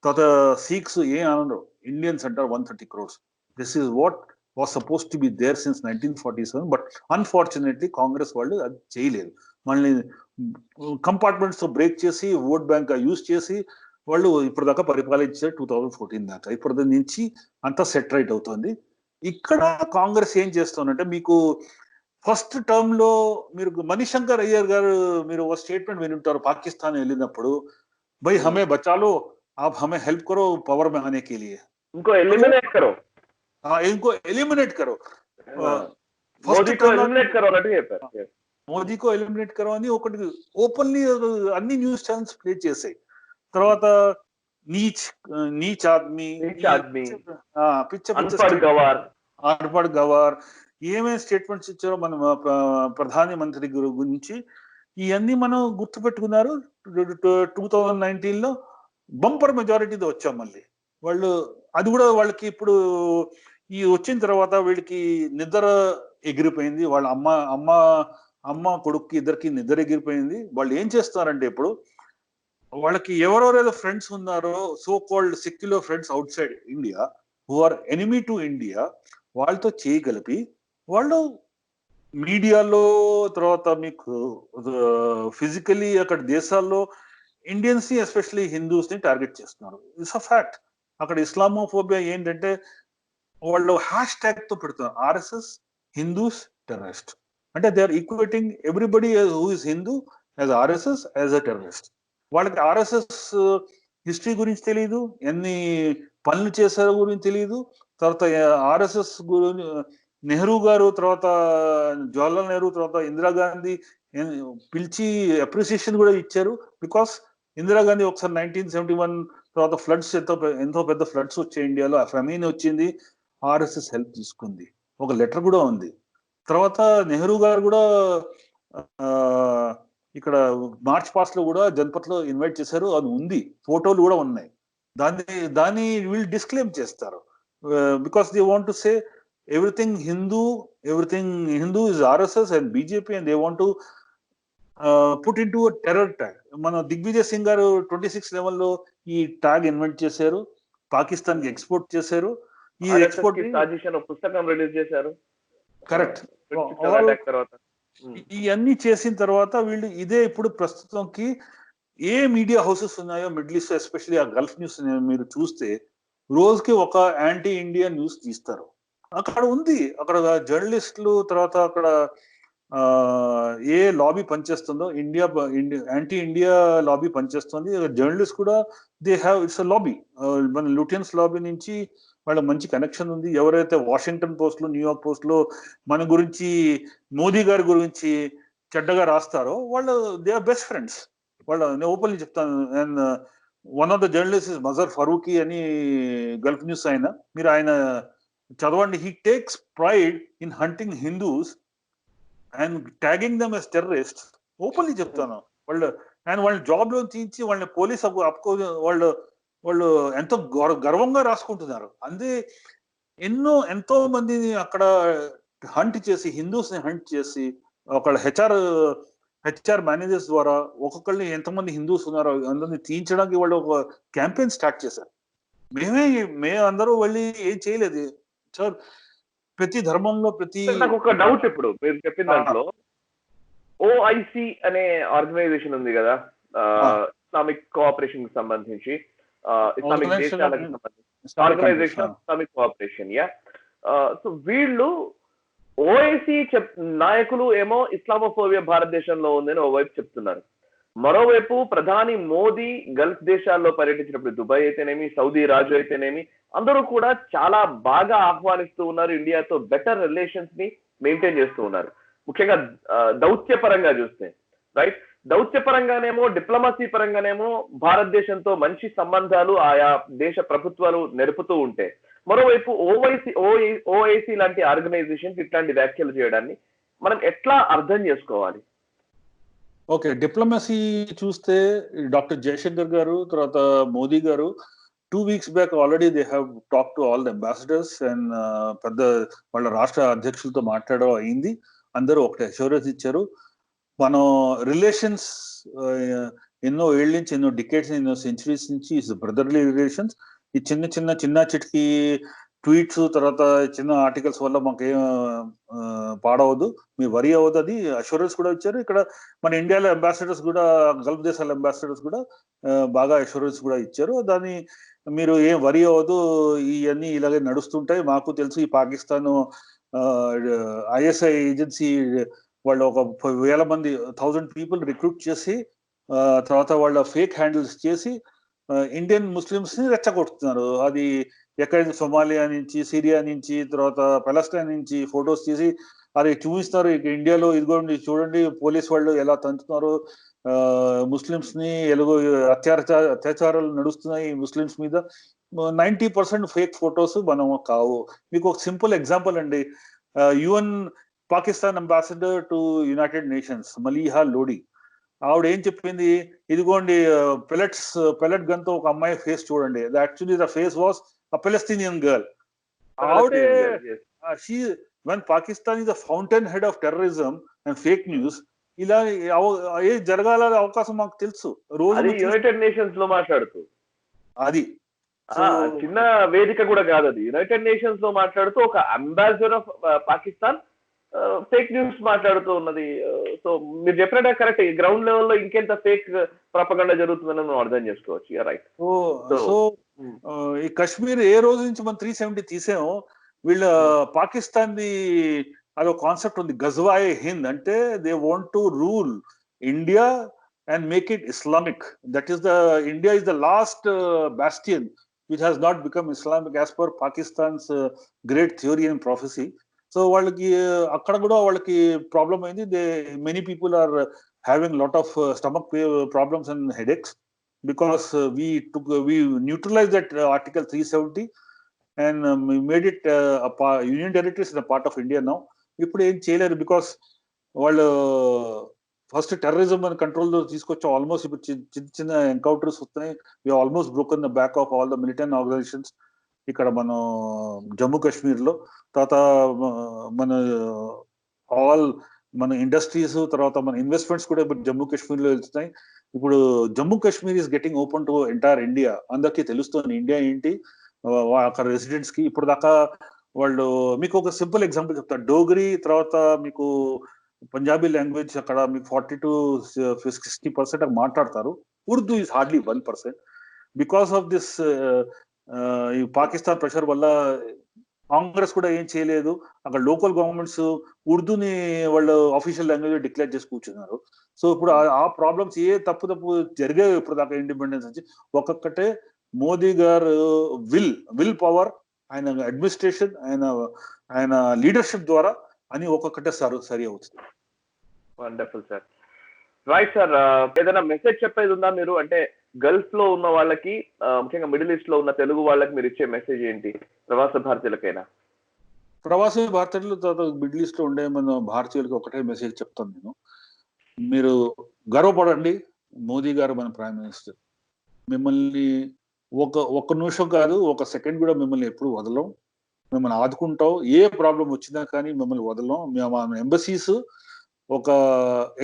తర్వాత సిఖ్స్ ఏం అనరు, ఇండియన్స్ అంటారు 130 crores. This is what was suppose to be there since 1947. But unfortunately Congress వాళ్ళు అది చేయలేదు. మళ్ళీ కంపార్ట్మెంట్స్ బ్రేక్ చేసి ఓట్ బ్యాంక్ యూజ్ చేసి వాళ్ళు ఇప్పటిదాకా పరిపాలించారు 2014 దాకా. ఇప్పటి నుంచి అంతా సెట్ రైట్ అవుతుంది. ఇక్కడ కాంగ్రెస్ ఏం చేస్తుందంటే, మీకు ఫస్ట్ టర్మ్ లో మీరు మణిశంకర్ అయ్యర్ గారు మీరు ఒక స్టేట్మెంట్ వినుంటారు, పాకిస్తాన్ వెళ్ళినప్పుడు, భై హమే బచాలో, आप हमें हेल्प करो पावर में आने के लिए, इनको एलिमिनेट करो, हाँ इनको एलिमिनेट करो, मोदी को एलिमिनेट करो అన్నట్టు చెప్పారు. మోదీకో ఎలిమినేట్ కరో అని ఒకటి ఓపెన్లీ అన్ని న్యూస్ ఛానల్స్ ప్లే చేసాయి. తర్వాత నీచ్ ఆద్మీ, అన్పడ్ గవార్ ఏమేమి స్టేట్మెంట్స్ ఇచ్చారో మన ప్రధానమంత్రి గురించి, ఇవన్నీ మనం గుర్తుపెట్టుకున్నారు. 2019 లో బంపర్ మెజారిటీతో వచ్చాం మళ్ళీ. వాళ్ళు అది కూడా వాళ్ళకి ఇప్పుడు ఈ వచ్చిన తర్వాత వీళ్ళకి నిద్ర ఎగిరిపోయింది. వాళ్ళ అమ్మ కొడుక్కి ఇద్దరికి నిద్ర ఎగిరిపోయింది. వాళ్ళు ఏం చేస్తారంటే, ఇప్పుడు వాళ్ళకి ఎవరెవరైతే ఫ్రెండ్స్ ఉన్నారో, so called secular friends outside India who are enemy to India, వాళ్ళతో చేయగలిపి వాళ్ళు మీడియాలో, తర్వాత మీకు ఫిజికలీ అక్కడ దేశాల్లో ఇండియన్స్ ని, ఎస్పెషల్లీ హిందూస్ ని టార్గెట్ చేస్తున్నారు. It's a fact. అక్కడ ఇస్లామోఫోబియా ఏంటంటే, వాళ్ళు హ్యాష్ ట్యాగ్ తో పెడుతున్నారు, ఆర్ఎస్ఎస్ హిందూస్ టెర్రరిస్ట్. అంటే they are equating everybody who is Hindu as RSS as a terrorist. వాళ్ళకి ఆర్ఎస్ఎస్ హిస్టరీ గురించి తెలియదు, ఎన్ని పనులు చేశారో గురించి తెలియదు. తర్వాత ఆర్ఎస్ఎస్ గురించి నెహ్రూ గారు, తర్వాత జవహర్లాల్ నెహ్రూ, తర్వాత ఇందిరాగాంధీ పిలిచి అప్రిసియేషన్ కూడా ఇచ్చారు. బికాస్ ఇందిరాగాంధీ ఒకసారి 1971 తర్వాత ఫ్లడ్స్, ఎంతో పెద్ద ఫ్లడ్స్ వచ్చాయి ఇండియాలో, ఆ ఫెమీన్ వచ్చింది, ఆర్ఎస్ఎస్ హెల్ప్ తీసుకుంది, ఒక లెటర్ కూడా ఉంది. తర్వాత నెహ్రూ గారు కూడా ఇక్కడ మార్చ్ పాస్ట్ లో కూడా జన్పత్ లో ఇన్వైట్ చేశారు, అది ఉంది, ఫోటోలు కూడా ఉన్నాయి. దాన్ని వీళ్ళు డిస్క్లెయిమ్ చేస్తారు, because they want to say everything Hindu is RSS and BJP, and they want to put into a terror tag. మన దిగ్విజయ్ సింగ్ గారు 26 లెవెల్లో ఈ ట్యాగ్ ఇన్వెంట్ చేశారు, పాకిస్తాన్ కి ఎక్స్పోర్ట్ చేశారు. ఈ ఎక్స్పోర్ట్ పుస్తకం రిలీజ్ చేశారు. కరెక్ట్. ఇవన్నీ చేసిన తర్వాత వీళ్ళు ఇదే ఇప్పుడు ప్రస్తుతంకి ఏ మీడియా హౌసెస్ ఉన్నాయో మిడిల్ ఈస్ట్, ఎస్పెషల్లీ ఆ గల్ఫ్ న్యూస్ మీరు చూస్తే రోజుకి ఒక యాంటీ ఇండియా న్యూస్ తీస్తారు. అక్కడ ఉంది, అక్కడ జర్నలిస్టులు, తర్వాత అక్కడ ఏ లాబీ పనిచేస్తుందో యాంటీ ఇండియా లాబీ పనిచేస్తుంది. జర్నలిస్ట్ కూడా దే హ్యావ్ ఇట్స్ లాబీ. మన లూటియన్స్ లాబీ నుంచి వాళ్ళ మంచి కనెక్షన్ ఉంది. ఎవరైతే వాషింగ్టన్ పోస్ట్ లో, న్యూయార్క్ పోస్ట్ లో మన గురించి, మోదీ గారి గురించి చెడ్డగా రాస్తారో వాళ్ళు దే ఆర్ బెస్ట్ ఫ్రెండ్స్. నేను ఓపెన్లీ చెప్తాను. And one of the journalist is Mazhar Farooqui అని, గల్ఫ్ న్యూస్ మీరు ఆయన చదవండి. He takes pride in hunting Hindus and tagging dum yes terrorist. Openly చెప్తాను. వాళ్ళ జాబ్ లో తీయించి వాళ్ళని పోలీస్ వాళ్ళు ఎంతో గర్వంగా రాసుకుంటున్నారు. అంతే ఎంతో మందిని అక్కడ హంట్ చేసి, హిందూస్ ని హంట్ చేసి, ఒకళ్ళ హెచ్ఆర్ మేనేజర్స్ ద్వారా ఒక్కొక్కరిని ఎంతమంది హిందూస్ ఉన్నారో అందరిని తీయించడానికి వాళ్ళు ఒక క్యాంపెయిన్ స్టార్ట్ చేశారు. మేము అందరూ వెళ్ళి ఏం చేయలేదు సార్. ప్రతి ధర్మంలో నాకు ఒక డౌట్, ఇప్పుడు మీరు చెప్పిన దాంట్లో ఓఐసి అనే ఆర్గనైజేషన్ ఉంది కదా, ఇస్లామిక్ కోఆపరేషన్ కి సంబంధించి, ఇస్లామిక్ దేశాలకు సంబంధించి organisation of Islamic cooperation. So వీళ్ళు ఓఐసి నాయకులు ఏమో ఇస్లామోఫోబియా భారతదేశంలో ఉందని ఓవైపు చెప్తున్నారు. మరోవైపు ప్రధాని మోదీ గల్ఫ్ దేశాల్లో పర్యటించినప్పుడు, దుబాయ్ అయితేనేమి, సౌదీ రాజు అయితేనేమి, అందరూ కూడా చాలా బాగా ఆహ్వానిస్తూ ఉన్నారు. ఇండియాతో బెటర్ రిలేషన్స్ ని మెయింటైన్ చేస్తూ ఉన్నారు. ముఖ్యంగా దౌత్యపరంగా చూస్తే, రైట్, దౌత్యపరంగానేమో, డిప్లొమసీ పరంగానేమో భారతదేశంతో మంచి సంబంధాలు ఆయా దేశ ప్రభుత్వాలు నెరుపుతూ ఉంటే, మరోవైపు ఓఐసి లాంటి ఆర్గనైజేషన్స్ ఇట్లాంటి వ్యాఖ్యలు చేయడాన్ని మనం ఎట్లా అర్థం చేసుకోవాలి? ఓకే, డిప్లొమసీ చూస్తే డాక్టర్ జయశంకర్ గారు, తర్వాత మోదీ గారు 2 weeks back already they have talk to all the ambassadors and పెద్ద వాళ్ళ రాష్ట్ర అధ్యక్షులతో మాట్లాడడం అయింది. అందరూ ఒకటి అష్యూరెన్స్ ఇచ్చారు. మనం రిలేషన్స్ ఎన్నో ఏళ్ళ నుంచి, ఎన్నో డికేట్స్, ఎన్నో సెంచురీస్ నుంచి ఇస్ బ్రదర్లీ రిలేషన్స్. ఈ చిన్న చిటికి ట్వీట్స్, తర్వాత చిన్న ఆర్టికల్స్ వల్ల మాకేం పాడవద్దు, మీ వరి అవ్వదు, అది అష్యూరెన్స్ కూడా ఇచ్చారు. ఇక్కడ మన ఇండియాలో అంబాసిడర్స్ కూడా, గల్ఫ్ దేశాల అంబాసిడర్స్ కూడా బాగా అష్యూరెన్స్ కూడా ఇచ్చారు. దాన్ని మీరు ఏం వరి అవ్వదు, ఇవన్నీ ఇలాగే నడుస్తుంటాయి. మాకు తెలుసు, ఈ పాకిస్తాన్ ఐఎస్ఐ ఏజెన్సీ వాళ్ళు ఒక 1000 మంది 1000 పీపుల్ రిక్రూట్ చేసి, తర్వాత వాళ్ళ ఫేక్ హ్యాండిల్స్ చేసి ఇండియన్ ముస్లిమ్స్ ని రెచ్చగొడుతున్నారు. అది ఎక్కడైనా సొమాలియా నుంచి, సిరియా నుంచి, తర్వాత పాలస్తీన్ నుంచి ఫొటోస్ తీసి అది చూపిస్తారు. ఇక ఇండియాలో ఇదిగోండి చూడండి పోలీస్ వాళ్ళు ఎలా తంతున్నారు, ముస్లిమ్స్ ని ఎలాగో అత్యాచారాలు నడుస్తున్నాయి ముస్లిమ్స్ మీద. 90% ఫేక్ ఫొటోస్ మనం కావు. మీకు ఒక సింపుల్ ఎగ్జాంపుల్ అండి. UN Pakistan ambassador to United nations Maleeha Lodi, ఆవిడ ఏం చెప్పింది, ఇదిగోండి పెలెట్ గన్ తో ఒక అమ్మాయి ఫేస్ చూడండి. Actually the face was a Palestinian girl. ఆవిడే when Pakistan is a fountainhead of terrorism and fake news, ఇలా ఏ జరగాల అవకాశం మాకు తెలుసు. రోజు యునైటెడ్ నేషన్స్ లో మాట్లాడుతూ, అది చిన్న వేదిక కూడా కాదు, అది యునైటెడ్ నేషన్స్ లో మాట్లాడుతూ ఒక ambassador of Pakistan fake news మాట్లాడుతూ ఉన్నది. సో మీరు చెప్పినట్టు కరెక్ట్, గ్రౌండ్ లెవెల్లో ఇంకెంత ఫేక్ ప్రపగండ జరుగుతుందని మనం అర్థం చేసుకోవచ్చు. రైట్. సో ఈ కశ్మీర్ ఏ రోజు నుంచి మనం 370 తీసామో, వీళ్ళ పాకిస్తాన్ ది అదో కాన్సెప్ట్ ఉంది, గజ్వాయే హింద్. అంటే they want to rule India and make it Islamic. That is the India is the last bastion which has not become Islamic as per Pakistan's great theory and prophecy. So వాళ్ళకి అక్కడ కూడా వాళ్ళకి problem అయింది. Many people are having lot of stomach problems and headaches because we neutralized that article 370 and made it union territories in a part of India now. ఇప్పుడు ఏం చేయలేరు because వాళ్ళు first terrorism అని కంట్రోల్ లో తీసుకొచ్చి almost ఇప్పుడు చిన్న encounters వస్తున్నాయి. We almost broken the back of all the militant organisations ఇక్కడ మనం జమ్మూ కాశ్మీర్ లో. తర్వాత మన ఇండస్ట్రీస్, తర్వాత మన ఇన్వెస్ట్మెంట్స్ కూడా ఇప్పుడు జమ్మూ కాశ్మీర్ లో వెళ్తున్నాయి. ఇప్పుడు Jammu Kashmir is getting open to entire India. అందరికీ తెలుస్తుంది ఇండియా ఏంటి అక్కడ రెసిడెంట్స్ కి. ఇప్పుడు దాకా వాళ్ళు, మీకు ఒక సింపుల్ ఎగ్జాంపుల్ చెప్తారు, డోగ్రీ, తర్వాత మీకు పంజాబీ లాంగ్వేజ్ అక్కడ మీకు 40 to 60% మాట్లాడతారు. Urdu is hardly 1%. Because of this ఈ పాకిస్తాన్ ప్రెషర్ వల్ల కాంగ్రెస్ కూడా ఏం చేయలేదు. అక్కడ లోకల్ గవర్నమెంట్స్ ఉర్దూని వాళ్ళ ఆఫీషియల్ లాంగ్వేజ్ డిక్లేర్ చేసి కూర్చున్నారు. సో ఇప్పుడు ఆ ప్రాబ్లమ్స్ ఏ తప్పు జరిగాయి ఇప్పుడు దాకా ఇండిపెండెన్స్ నుంచి. ఒక్కొక్కటే మోదీ గారు విల్ పవర్, ఆయన అడ్మినిస్ట్రేషన్, ఆయన లీడర్షిప్ ద్వారా అని ఒక్కొక్కటే సరి అవుతుంది. Wonderful sir. రైట్ సార్, ఏదైనా మెసేజ్ చెప్పేది ఉందా మీరు? అంటే గల్ఫ్ లో ఉన్న వాళ్ళకి, ముఖ్యంగా మిడిల్ ఈస్ట్ లో ఉన్న తెలుగు వాళ్ళకి మీరు ఇచ్చే మెసేజ్ ఏంటి, ప్రవాస భారతీయులకైనా? ప్రవాసీ భారతీయులు తర్వాత మిడిల్ ఈస్ట్ లో ఉండే మన భారతీయులకి ఒకటే మెసేజ్ చెప్తాను నేను. మీరు గర్వపడండి, మోదీ గారు మన ప్రైమ్ మినిస్టర్. మిమ్మల్ని ఒక్క నిమిషం కాదు, ఒక సెకండ్ కూడా మిమ్మల్ని ఎప్పుడు వదలం. మిమ్మల్ని ఆదుకుంటాం. ఏ ప్రాబ్లం వచ్చినా కానీ మిమ్మల్ని వదలం. మేము ఎంబసీస్ ఒక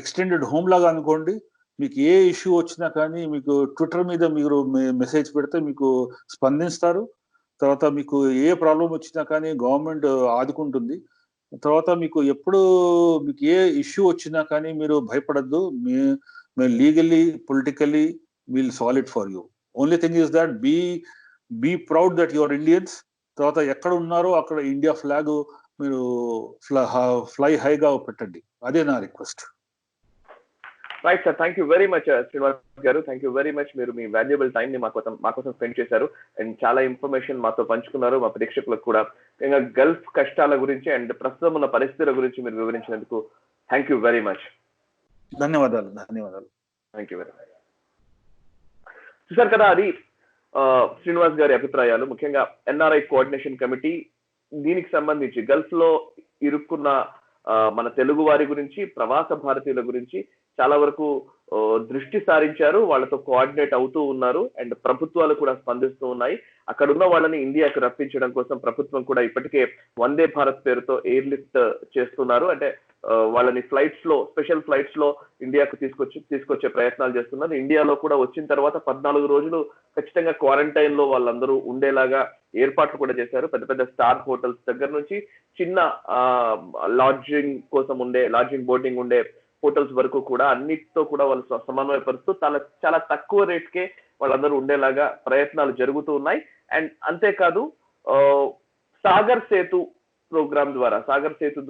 ఎక్స్టెండెడ్ హోమ్ లాగా అనుకోండి. మీకు ఏ ఇష్యూ వచ్చినా కానీ మీకు ట్విట్టర్ మీద మీరు మెసేజ్ పెడితే మీకు స్పందిస్తారు. తర్వాత మీకు ఏ ప్రాబ్లం వచ్చినా కానీ గవర్నమెంట్ ఆదుకుంటుంది. తర్వాత మీకు ఏ ఇష్యూ వచ్చినా కానీ మీరు భయపడద్దు. మేము legally, politically will solve it for you. Only thing is that be proud that your Indians. తర్వాత ఎక్కడ ఉన్నారో అక్కడ ఇండియా ఫ్లాగ్ మీరు ఫ్లై హైగా పెట్టండి. అదే నా request. Right sir, thank you very much Srinivas గారు. Thank you very much. మీరు మీ వాల్యుబుల్ టైం ని మా కోసం స్పెండ్ చేశారు అండ్ చాలా ఇన్ఫర్మేషన్ మాతో పంచుకున్నారు. మా ప్రేక్షకులకు కూడా ఇంకా గల్ఫ్ కష్టాల గురించి అండ్ ప్రస్తుతం ఉన్న పరిస్థితుల గురించి మీరు వివరించినందుకు థ్యాంక్ యూ వెరీ మచ్. ధన్యవాదాలు. Thank you very much. చూసారు కదా, అది శ్రీనివాస్ గారి అభిప్రాయాలు. ముఖ్యంగా ఎన్ఆర్ఐ కోఆర్డినేషన్ కమిటీ దీనికి సంబంధించి గల్ఫ్ లో ఇరుక్కున్న మన తెలుగు వారి గురించి, ప్రవాస భారతీయుల గురించి చాలా వరకు దృష్టి సారించారు. వాళ్ళతో కోఆర్డినేట్ అవుతూ ఉన్నారు అండ్ ప్రభుత్వాలు కూడా స్పందిస్తూ ఉన్నాయి. అక్కడ ఉన్న వాళ్ళని ఇండియాకి రప్పించడం కోసం ప్రభుత్వం కూడా ఇప్పటికే వందే భారత్ పేరుతో ఎయిర్ లిఫ్ట్ చేస్తున్నారు. అంటే వాళ్ళని స్పెషల్ ఫ్లైట్స్ లో ఇండియాకు తీసుకొచ్చే ప్రయత్నాలు చేస్తున్నారు. ఇండియాలో కూడా వచ్చిన తర్వాత 14 రోజులు ఖచ్చితంగా క్వారంటైన్ లో వాళ్ళందరూ ఉండేలాగా ఏర్పాట్లు కూడా చేశారు. పెద్ద పెద్ద స్టార్ హోటల్స్ దగ్గర నుంచి చిన్న లాడ్జింగ్ బోర్డింగ్ ఉండే హోటల్స్ వరకు కూడా అన్నిటితో కూడా వాళ్ళు సమన్వయపరుస్తూ చాలా తక్కువ రేట్కే వాళ్ళందరూ ఉండేలాగా ప్రయత్నాలు జరుగుతూ ఉన్నాయి. అండ్ అంతేకాదు సాగర్ సేతు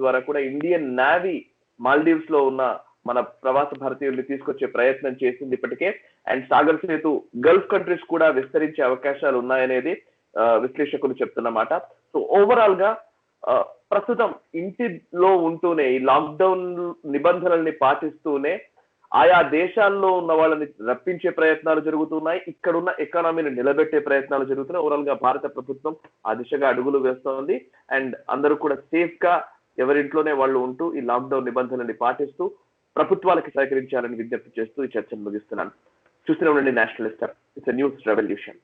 ద్వారా కూడా ఇండియన్ నేవీ మాల్దీవ్స్ లో ఉన్న మన ప్రవాస భారతీయుల్ని తీసుకొచ్చే ప్రయత్నం చేసింది ఇప్పటికే. And Sagar Setu gulf countries కూడా విస్తరించే అవకాశాలు ఉన్నాయనేది విశ్లేషకులు చెప్తున్నమాట. సో ఓవరాల్ గా ప్రస్తుతం ఇంటిలో ఉంటూనే ఈ లాక్డౌన్ నిబంధనల్ని పాటిస్తూనే ఆయా దేశాల్లో ఉన్న వాళ్ళని రప్పించే ప్రయత్నాలు జరుగుతున్నాయి. ఇక్కడున్న ఎకానమీని నిలబెట్టే ప్రయత్నాలు జరుగుతున్నాయి. ఓవరాల్ గా భారత ప్రభుత్వం ఆ దిశగా అడుగులు వేస్తోంది. అండ్ అందరూ కూడా సేఫ్ గా ఎవరింట్లోనే వాళ్ళు ఉంటూ ఈ లాక్డౌన్ నిబంధనల్ని పాటిస్తూ ప్రభుత్వాలకి సహకరించాలని విజ్ఞప్తి చేస్తూ ఈ చర్చను ముగిస్తున్నాను. చూస్తూనే ఉండండి Nationalist. It's a news revolution.